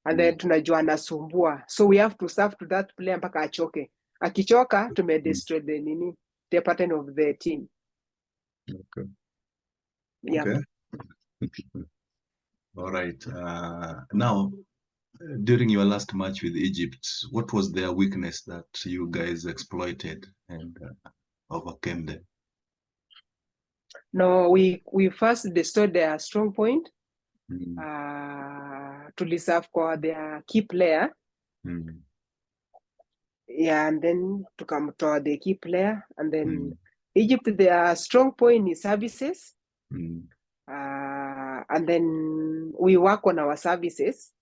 and then tunajua anasumbua, so we have to serve to that player mpaka achoke. Akichoka destroy the pattern of the team. Okay. Yeah. Okay. All right. Now, during your last match with Egypt, what was their weakness that you guys exploited and overcame them? No, we first destroyed their strong point. Tuliserve kwa their key player. Yeah, and then tukamtoa the key player, and then Egypt, their strong point is services. And then we work on our services.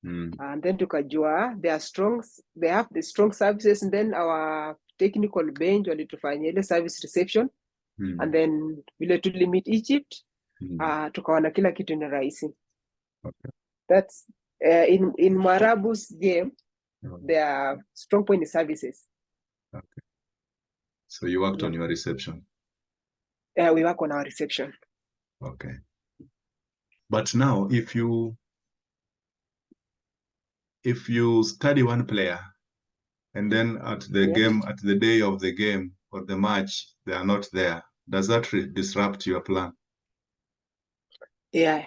And then tukajua they have the strong services, and then our technical bench walitufanyia ile service reception. And then vile tulimit Egypt, tukaona kila kitu ni rahisi. Okay. That's in Mwarabu's game, their strong point is services. Okay. So you worked on your reception? Yeah, we work on our reception. Okay. But now, if you study one player and then at the Yes. game, at the day of the game or the match, they are not there, does that disrupt your plan? Yeah.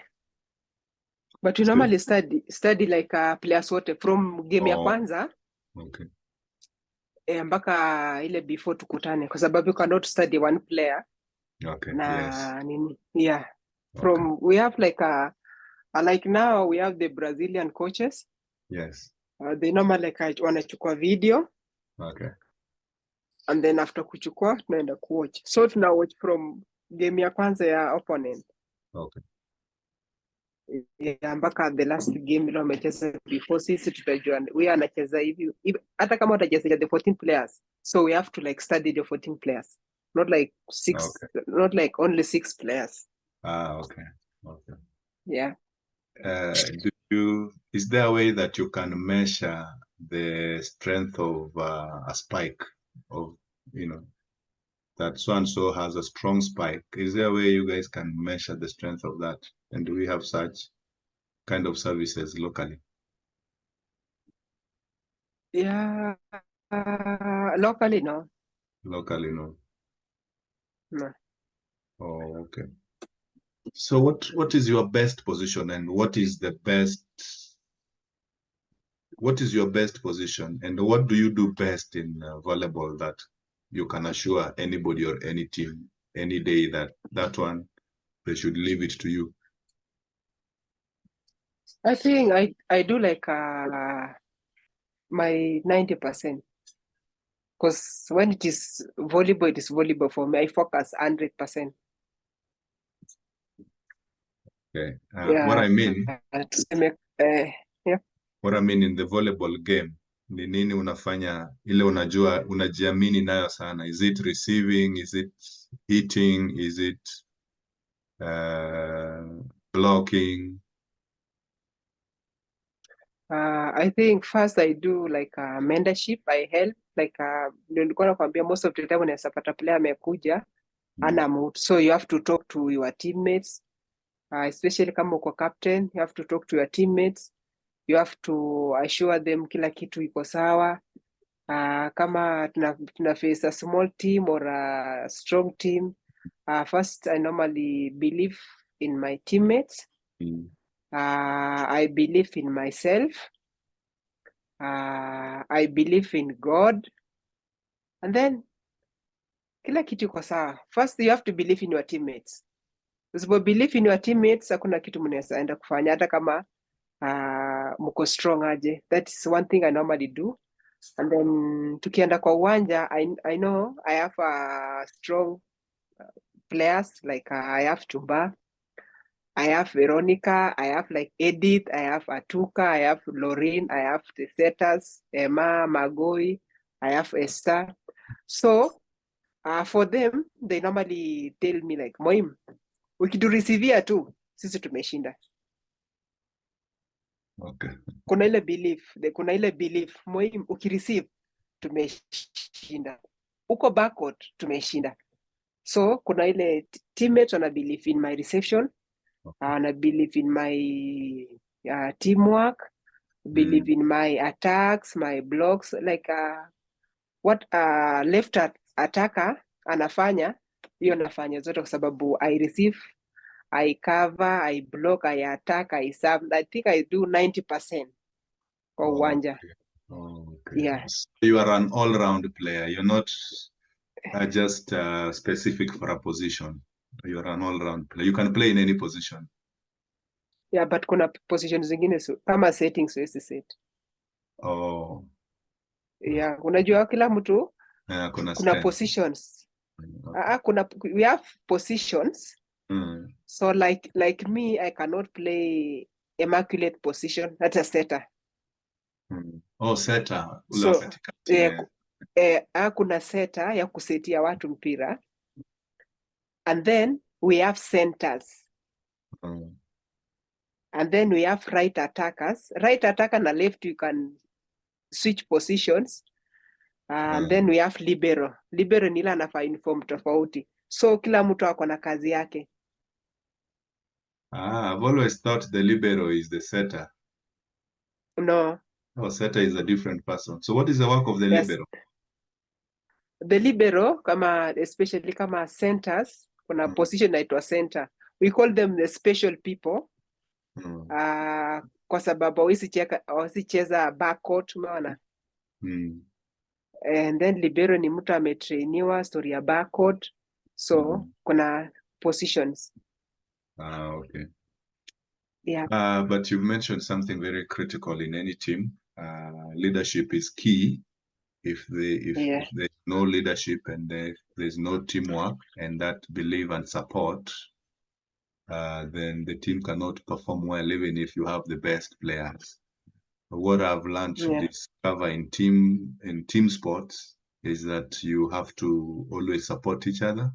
But you normally study like players wote from game ya kwanza okay. Mpaka ile before tukutane, kwa sababu you cannot study one player. Okay. Na Yes. nini? Yeah. From we have like like now we have the Brazilian coaches. Yes. They normally like wanachukua video. Okay. And then after kuchukua tunaenda kuwatch. So tuna watch from game ya kwanza ya opponent. Okay. Yeah, mpaka the last game ile wamecheza before sisi tutajua we anacheza hivi. Hata kama utacheza the 14 players. So we have to like study the 14 players. Not like not like only 6 players. Okay. Okay. Yeah. Is there a way that you can measure the strength of a spike, of, that so and so has a strong spike? Is there a way you guys can measure the strength of that? And do we have such kind of services locally? Yeah. Locally, no. Locally, no. No. Oh, okay. So what is your best position, and what is your best position, and what do you do best in volleyball that you can assure anybody or any team any day that one they should leave it to you? I think I do like my 90%. Because when it is volleyball for me. I focus 100%. Okay. Yeah. What I mean, yeah. what I mean in the volleyball game, ni nini unafanya ile unajua unajiamini nayo sana? Is it receiving? Is it hitting? Is it blocking? I think first I do like mentorship. I help like nilikuwa nakwambia most of the time unaweza pata player amekuja ana mood, so you have to talk to your teammates, especially kama uko captain, you have to talk to your teammates, you have to assure them kila kitu iko sawa. Kama tuna face a small team or a strong team, first I normally believe in my teammates. I believe in myself. I believe in God. And then kila kitu iko sawa. First you have to believe in your teammates. Usipo believe in your teammates, hakuna kitu mnaweza enda kufanya hata kama mko strong aje. That is one thing I normally do. And then tukienda kwa uwanja, I know I have strong players like I have Chumba, I have Veronica, I have like Edith, I have Atuka, I have Lauren, I have the setters, Emma, Magoi, I have Esther. So for them, they normally tell me like, Moim, ukituricivia tu, sisi tumeshinda. Okay. Kuna ile belief, Moim, ukireceive, tumeshinda. Uko backward, tumeshinda. So kuna ile teammates wana believe in my reception, wana believe in my teamwork, believe in my attacks, my blocks, like what left attacker anafanya, hiyo nafanya zote kwa sababu I receive, I cover, I block, I attack, I serve. I think I do 90% kwa uwanja. Okay. Yeah. So you are an all-round player. You're not just specific for a position. You're an all-round player. You can play in any position. Yeah, but kuna position zingine kama settings siwezi set. Oh. Yeah, unajua kila mtu kuna positions. Okay. We have positions. So like me, I cannot play immaculate position. That's a setter. Oh, setter. So kuna setter ya kusetia watu mpira. And then we have centers. And then we have right attackers. Right attacker na left, you can switch positions. And then we have libero. Libero nila anafaa uniform tofauti. So kila mtu ako na kazi yake. I've always thought the libero is the setter. No, Oh, setter is a different person. So what is the work of the yes. libero? The libero, kama especially kama centers, kuna position inaitwa center. We call them the special people. Kwa sababu wasicheza backcourt, umeona? And then libero ni mtu ametrainiwa story ya backcourt. So kuna positions. Okay. Yeah. But you've mentioned something very critical in any team. Leadership is key. If there's no leadership and there's no teamwork and that belief and support, then the team cannot perform well, even if you have the best players. What I've learned to discover in team sports is that you have to always support each other.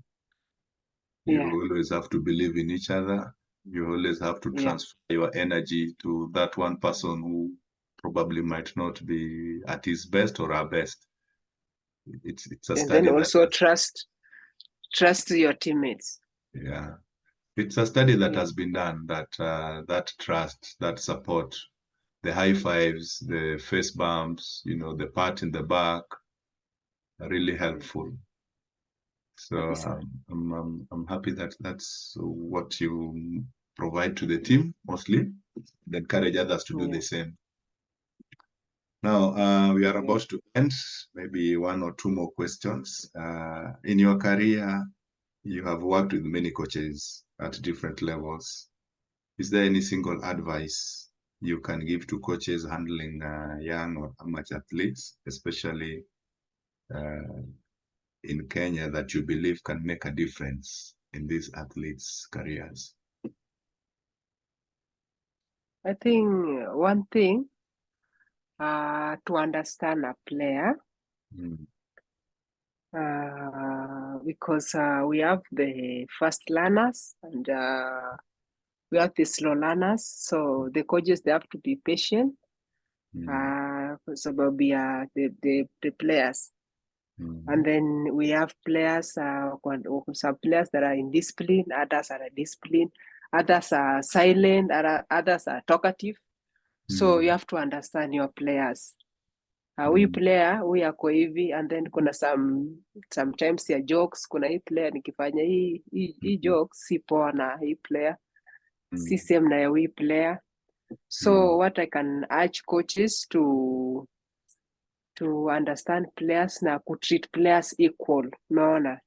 You always have to believe in each other. You always have to transfer your energy to that one person who probably might not be at his best or our best. It's a study. And then also trust your teammates. Yeah. It's a study that has been done, that that trust, that support, the high fives, the face bumps, the pat in the back, are really helpful. So I'm happy that that's what you provide to the team mostly. Encourage others to do the same. Now we are about to end. Maybe one or two more questions. In your career, you have worked with many coaches at different levels. Is there any single advice you can give to coaches handling young or amateur athletes, especially in Kenya, that you believe can make a difference in these athletes' careers? I think one thing, to understand a player, because we have the fast learners and we have the slow learners. So the coaches, they have to be patient. So be the players. And then we have players, some players that are indisciplined, others are disciplined, others are silent, others are talkative. So you have to understand your players. Huyu player huyu ako hivi, and then kuna sometimes ya jokes. Kuna hii player nikifanya hii jokes si poa na hii player, si same na ya huyu player. So what I can urge coaches to understand players na treat players equal, unaona?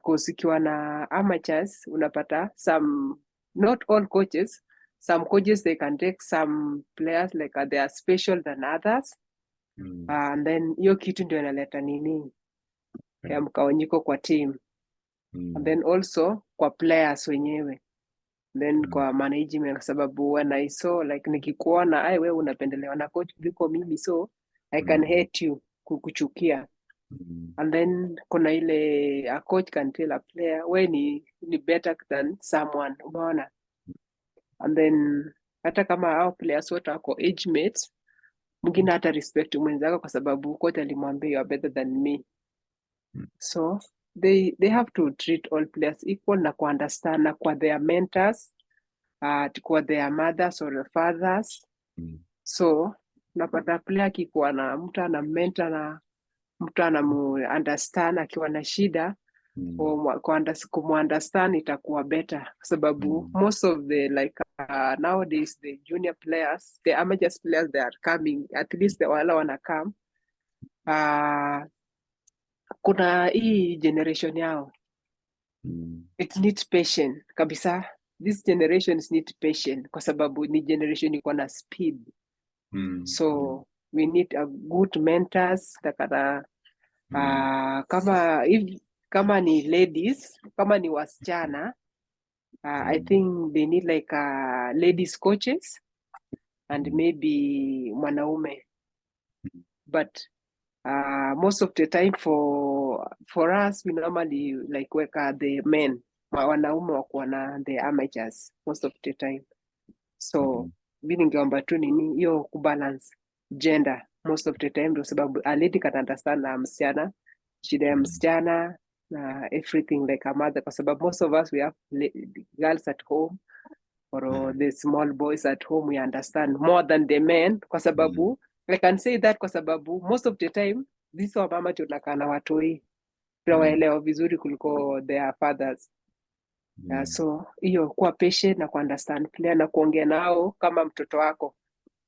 Cause ikiwa na amateurs unapata not all coaches, some coaches they can take some players like they are special than others. And then hiyo kitu ndio inaleta nini ya mkawanyiko kwa team. And then also kwa players wenyewe, then kwa management, sababu when I saw like nikikuona wewe unapendelewa na coach kuliko mimi, so I can hate you, kukuchukia. And then kuna ile a coach can tell a player we ni better than someone, umeona? And then hata kama hao players wote wako age mates, mwingine hata respect mwenzako kwa sababu coach alimwambia you are better than me. So they have to treat all players equal na understand na kwa their mentors, kwa their mothers or fathers. So napata player akikuwa na mtu ana mentor na mtu anamu-understand akiwa na shida, kumu-understand itakuwa better kwa sababu most of the nowadays the junior players, the amateur players, they are coming, at least the wala wana come. Kuna hii generation yao, it needs patience kabisa. This generation need patience kwa sababu ni generation iko na speed. So we need a good mentors takata. Kama ni ladies, kama ni wasichana, I think they need like ladies coaches and maybe mwanaume. But most of the time for us, we normally like work at the men, wanaume wakuwa na the amateurs most of the time. So mimi ningeomba tu nini hiyo kubalance gender most of the time, ndio sababu a lady can understand na msichana shida ya msichana, everything like a mother, kwa sababu most of us we have girls at home or the small boys at home, we understand more than the men, kwa sababu I can say that kwa sababu most of the time these wamama tunakaa na watoi tunawaelewa vizuri kuliko their fathers. So hiyo kuwa patient na kuunderstand player na kuongea nao kama mtoto wako,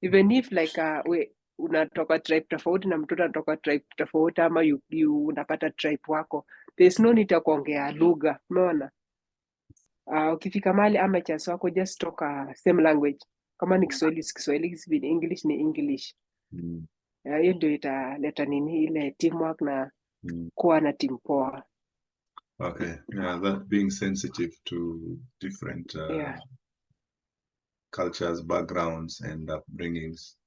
even if like we unatoka tribe tofauti na mtoto anatoka tribe tofauti, ama you unapata tribe wako, there's no need ya kuongea lugha, umeona. Ukifika mahali amateurs wako just talk same language, kama ni Kiswahili Kiswahili, si English ni English. Hiyo ndio italeta nini ile teamwork na kuwa na team poa. Okay, yeah, that being sensitive to different cultures, backgrounds, and upbringings.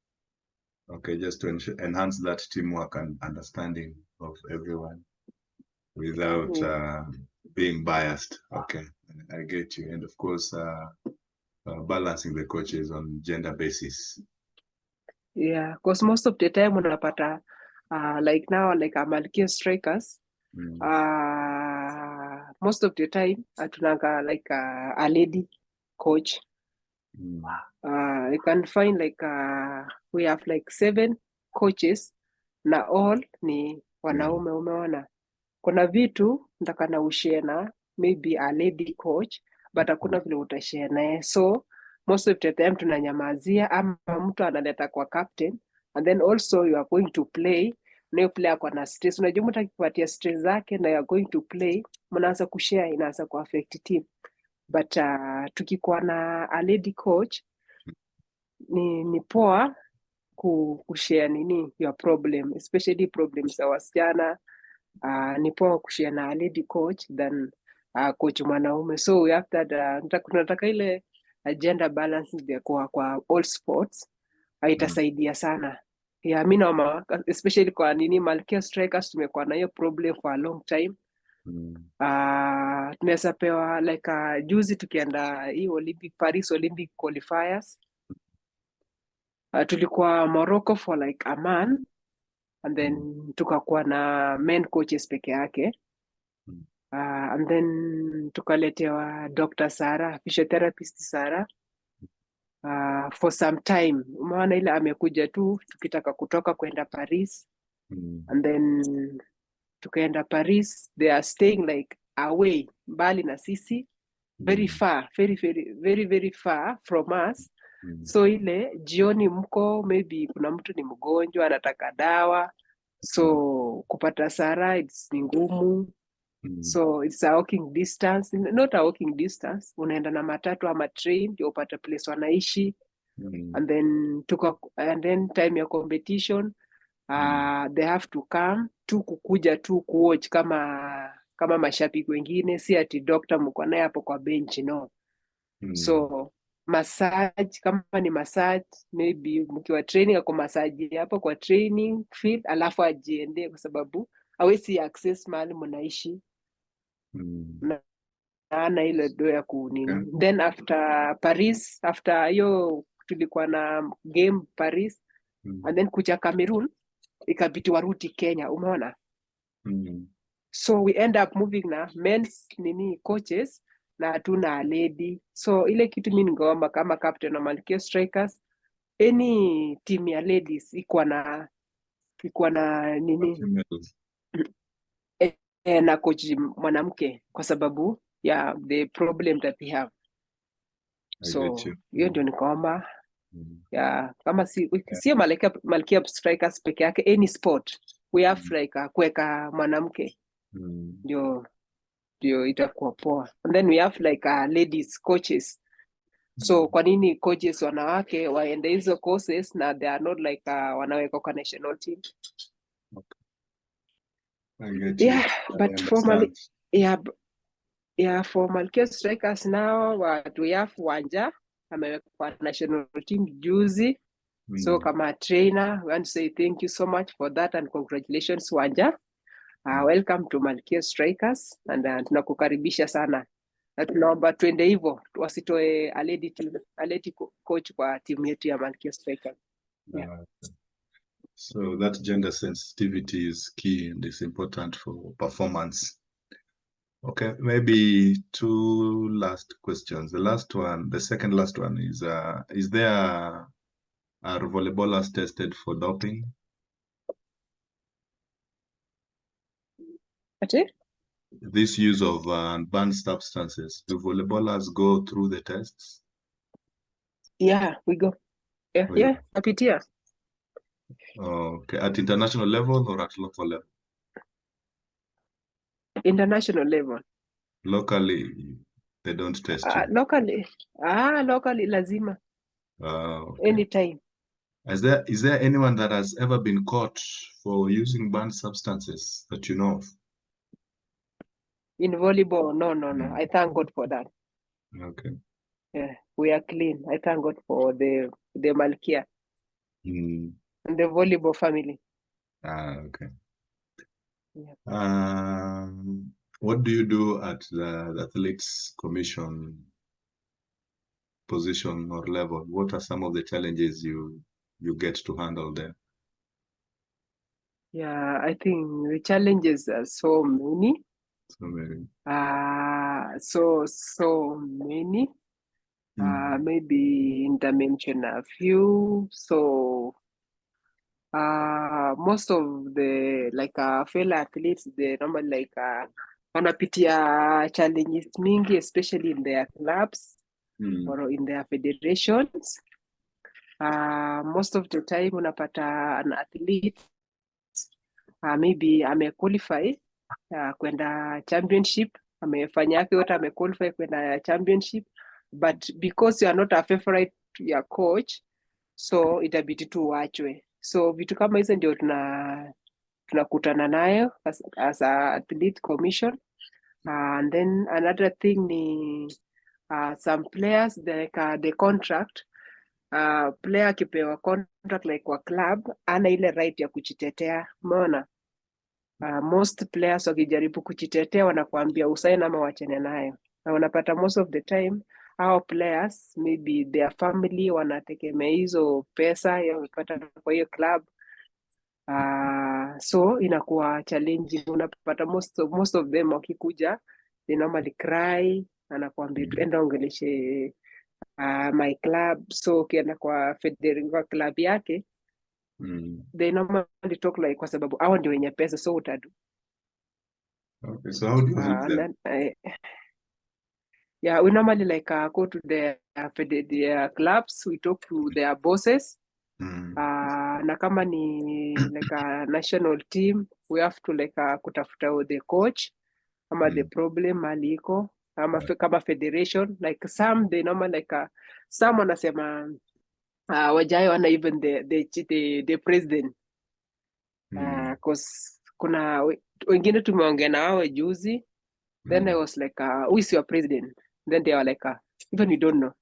Okay, just to enhance that teamwork and understanding of everyone without being biased. Okay, I get you. And of course, balancing the coaches on gender basis. Yeah, because most of the time unapata like now, like Malkia strikers, most of the time atunanga like a lady coach. You can find like we have like 7 coaches na all ni wanaume. Umeona, kuna vitu nitakana ushare na maybe a lady coach, but hakuna vile utashare naye, so most of the time tunanyamazia, ama mtu analeta kwa captain, and then also you are going to play na hiyo player kwa na stress. Unajua mtu akipatia stress zake na you are going to play, mnaanza kushare, inaanza kuaffect team. But tukikuwa na a lady coach ni poa kushare nini your problem, especially problems za wasichana. Ni poa kushare na a lady coach than coach mwanaume. So we have that tunataka ile gender balance ndio kwa all sports, itasaidia sana. Yeah, mimi naona especially kwa nini Malkia strikers tumekuwa na hiyo problem for a long time. Tunaweza pewa like juzi tukienda hii Paris Olympic qualifiers, tulikuwa Morocco for like a month, and then tukakuwa na men coaches peke yake, and then tukaletewa Dr. Sarah, physiotherapist Sarah, for some time. Umeona ile amekuja tu tukitaka kutoka kwenda Paris, and then tukaenda Paris, they are staying like away, mbali na sisi, very far, very far from us. So ile jioni mko maybe kuna mtu ni mgonjwa anataka dawa, so kupata Sarah ni ngumu. So it's a walking distance, not a walking distance, unaenda na matatu ama train ndio upate place wanaishi. And then time ya competition they have to come tu kukuja tu kuwatch kama mashabiki wengine, si ati doctor mko naye hapo kwa bench, no. So massage, kama ni massage maybe mkiwa training ako massage hapo kwa training field, alafu ajiende kwa sababu hawezi access mahali mnaishi na ile do ya kunini. Then after Paris, after hiyo tulikuwa na game Paris, and then kuja Cameroon ikabidi warudi Kenya, umeona. So we end up moving na men's coaches na hatuna lady. So ile kitu mimi ningeomba kama captain wa Malkia strikers, any team ya ladies iko na na coach mwanamke, kwa sababu the problem that we have. So hiyo ndio nikaomba kama si Malkia strikers peke yake, any sport we have like kuweka mwanamke ndio itakuwa poa. And then we have like ladies coaches. So kwa nini coaches wanawake waende hizo courses na they are not like wanaweka kwa national team? But formally for Malkia strikers now we have Wanja ameweka kwa national team juzi. So kama trainer we want to say thank you so much for that and congratulations Wanja. Welcome to Malkia strikers, and tunakukaribisha sana na tunaomba twende hivyo, wasitoe a lady coach kwa timu yetu ya Malkia strikers. So that gender sensitivity is key and is important for performance. Okay, maybe two last questions. The second last one is there are volleyballers tested for doping? Ati? This use of banned substances, do volleyballers go through the tests? Yeah, we go. Yeah, Oh, yeah, napitia. okay, at international level or at local level? International level. Locally, they don't test you. Locally lazima. Okay. Anytime. Is there anyone that has ever been caught for using banned substances that you know of? In volleyball, no. Mm. I thank God for that. Okay. Yeah, we are clean. I thank God for the Malkia Mm. and the volleyball family. Okay. Yeah. What do you do at the athletes commission position or level? What are some of the challenges you get to handle there? Yeah, I think the challenges are so many. So maybe. So many. Mm. Maybe intermention a few. So most of the fellow athletes, they normally wanapitia challenges mingi, especially in their clubs or in their federations. Most of the time unapata an athlete maybe amequalify kwenda championship, amefanya yake yote, amequalify kwenda championship, but because you are not a favorite ya coach, so itabidi tu uachwe. So vitu kama hizo ndio tunakutana nayo as a athlete commission. And then another thing ni some players the contract player akipewa contract like kwa club ana ile right ya kujitetea, umeona. Most players wakijaribu kujitetea wanakuambia usaini ama wachane nayo, na unapata most of the time our players maybe their family wanategemea hizo pesa wamepata kwa hiyo club. So inakuwa challenging. Unapata most of them wakikuja they normally cry, anakuambia enda ongeleshe my club. So ukienda kwa club yake they normally talk like kwa sababu hao ndio wenye pesa, so utadu. Okay, so how do you help them? Yeah, we normally go to their clubs, we talk to their bosses. Na kama ni a national team, we have to kutafuta the coach ama the problem aliko ama kama federation, some they normally some wanasema wajai wana even the president, cause kuna wengine tumeongea na wao juzi. Then I was like, who is your president? Then they were like, even you don't know.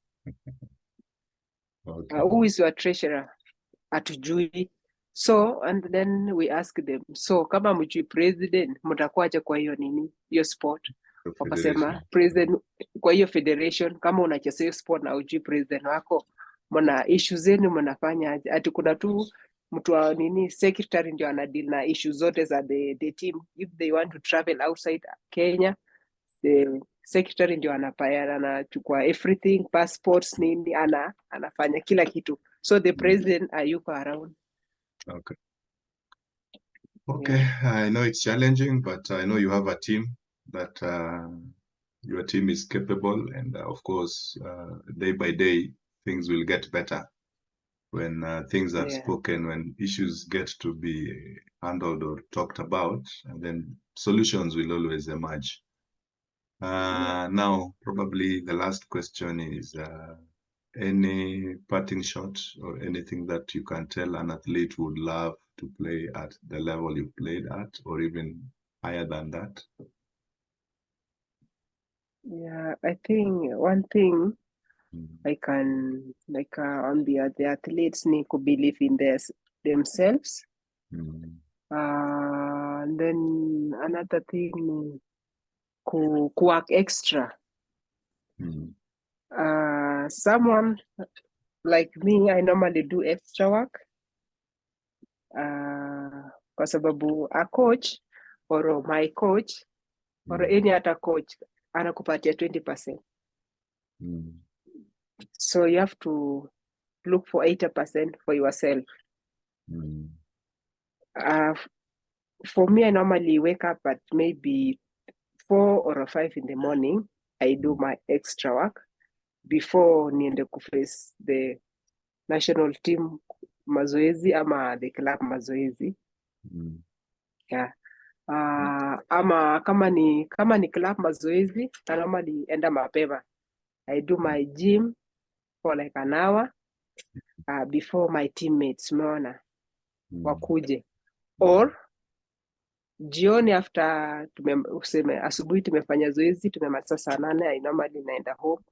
Okay. Who is your treasurer? Atujui. So, and then we ask them, so kama mjui president, mtakuaje kwa hiyo nini, hiyo sport? Wakasema, president kwa hiyo federation, kama unacheza hiyo sport na ujui president wako, mna issue zenu mnafanya aje? Ati kuna tu mtu wa nini secretary ndio anadeal na issue zote za the team. If they want to travel outside Kenya, the secretary ndio anachukua everything, passports nini, anafanya kila kitu. So the president hayuko around. Okay, yeah. I know it's challenging, but I know you have a team that your team is capable, and of course, day by day, things will get better when things are spoken, when issues get to be handled or talked about, and then solutions will always emerge. Now, probably the last question is any parting shot or anything that you can tell an athlete would love to play at the level you played at, or even higher than that? Yeah, I think one thing I can on the athletes need to believe in themselves. And then another thing, work extra. Someone like me, I normally do extra work. Kwa sababu a coach or my coach or any other coach anakupatia 20%. So you have to look for 80% for yourself. For me, I normally wake up at maybe 4 or 5 in the morning. I do my extra work before niende kuface the national team mazoezi ama the club mazoezi. Yeah. Ama kama ni club mazoezi, I normally enda mapema. I do my gym for like an hour before my teammates umeona wakuje, or jioni after useme asubuhi tumefanya zoezi tumemaliza saa 8, I normally naenda home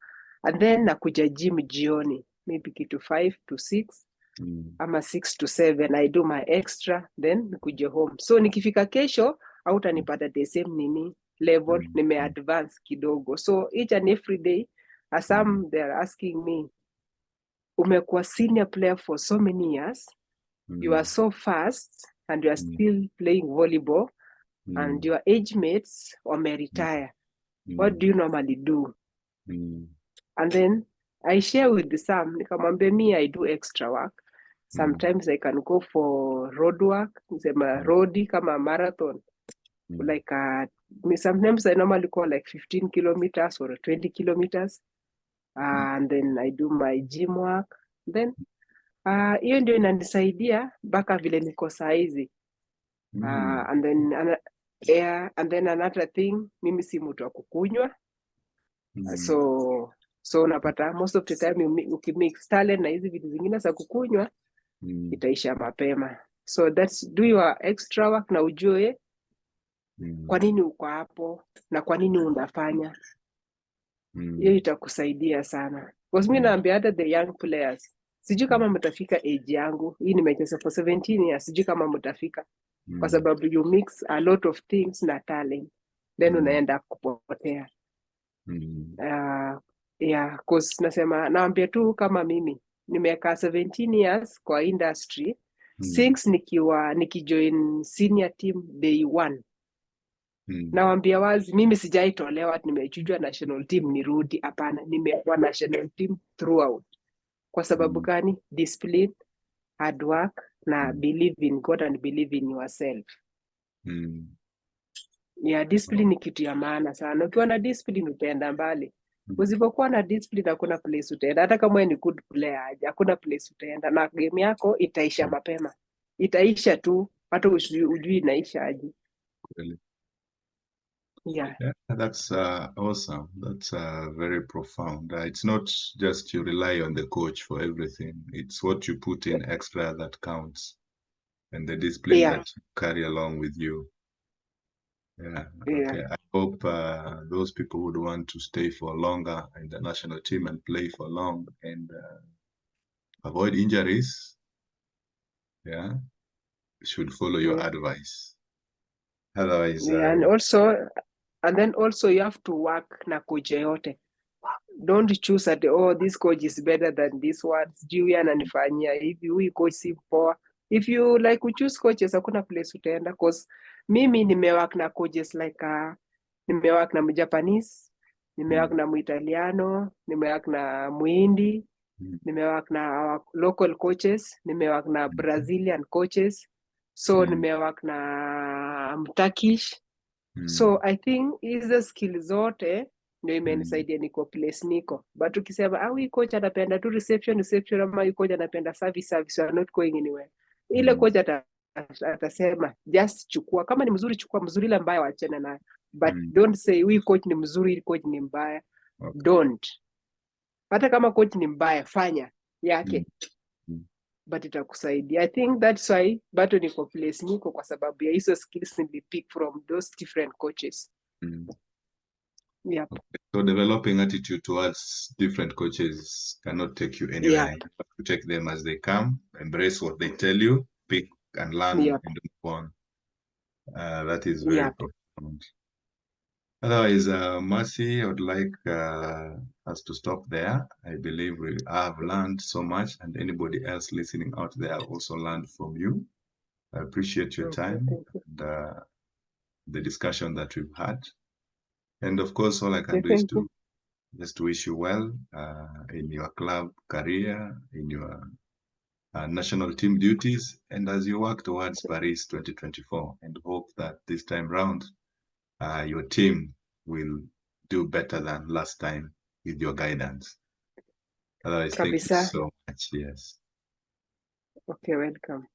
and then nakuja gym jioni maybe kitu 5 to 6 ama 6 to 7 I do my extra then nikuje home. So nikifika kesho hautanipata the same level, nime advance kidogo. So each and every day as some they are asking me, umekuwa senior player for so many years, you are so fast and you are still playing volleyball and your age mates retire. What do you normally do? And then I share with some, nikamwambia me I do extra work. Sometimes I can go for road work, roadi kama marathon. Like sometimes I normally go like 15 kilometers or 20 kilometers. And then I do my gym work. Then hiyo ndio inanisaidia mpaka vile niko saizi. And then another thing, mimi si mtu wa kukunywa. So unapata most of the time ukimix talent na hizi vitu zingine za kukunywa itaisha mapema. So that's do your extra work na ujue kwa nini uko hapo na kwa nini unafanya. Hiyo itakusaidia sana. Because mimi naambia hata the young players, sijui kama mtafika age yangu. Hii nimecheza for 17 years, sijui kama mtafika. Kwa sababu you mix a lot of things na talent. Then unaenda kupotea. Yeah, cause naambia tu kama mimi nimekaa 17 years kwa industry since nikijoin senior team day 1. Nawaambia wazi mimi sijaitolewa nimechujwa national team nirudi, hapana, nimekuwa national team throughout. Kwa sababu gani? Discipline, hard work na believe in God and believe in yourself. Yeah, discipline ni kitu ya maana sana. Ukiwa na discipline utaenda mbali. Usipokuwa na discipline hakuna place utaenda. Hata kama wewe ni good player, hakuna place utaenda na game yako itaisha mapema. Itaisha tu, hata ujui inaisha aje. Yeah, that's awesome. That's very profound. It's not just you rely on the coach for everything. It's what you put in extra that counts, and the discipline that you carry along with you. Okay. I hope those people would want to stay for longer in the national team and play for long and avoid injuries. Should follow your advice. Otherwise, and then also you have to work na coach yote. Don't choose at this coach is better than this one. Sijui ananifanyia hivi, huyu coach si poa. If you like to choose coaches, hakuna place utaenda. Cause mimi nimework na coaches like nimework na Mjapanese, nimework na Muitaliano, nimework na Muhindi, nimework na local coaches, nimework na Brazilian coaches, so nimework na Turkish. So I think hizo skill zote ndio imenisaidia niko place niko. But ukisema huyu coach anapenda tu reception ama huyu coach anapenda service, you are not going anywhere. Ile coach atasema just chukua, kama ni mzuri chukua, mzuri, ile mbaya waachana nayo. But don't say huyu coach ni mzuri, huyu coach ni mbaya. Don't. Hata kama coach ni mbaya, fanya yake. But itakusaidia. I think that's why bado niko place niko, kwa sababu ya hizo skills nilipick from those different coaches. So developing attitude towards different coaches cannot take you anywhere. You have to take them as they come, embrace what they tell you, pick and learn and move on. That is very profound. Otherwise, Mercy, I would like us to stop there. I believe we have learned so much, and anybody else listening out there also learned from you. I appreciate your time and the discussion that we've had. And of course, all I can do is Thank you. to just wish you well in your club career, in your national team duties, and as you work towards Paris 2024, and hope that this time round your team will do better than last time with your guidance. Otherwise, thank you Kabisa. so much. Yes. Okay, welcome.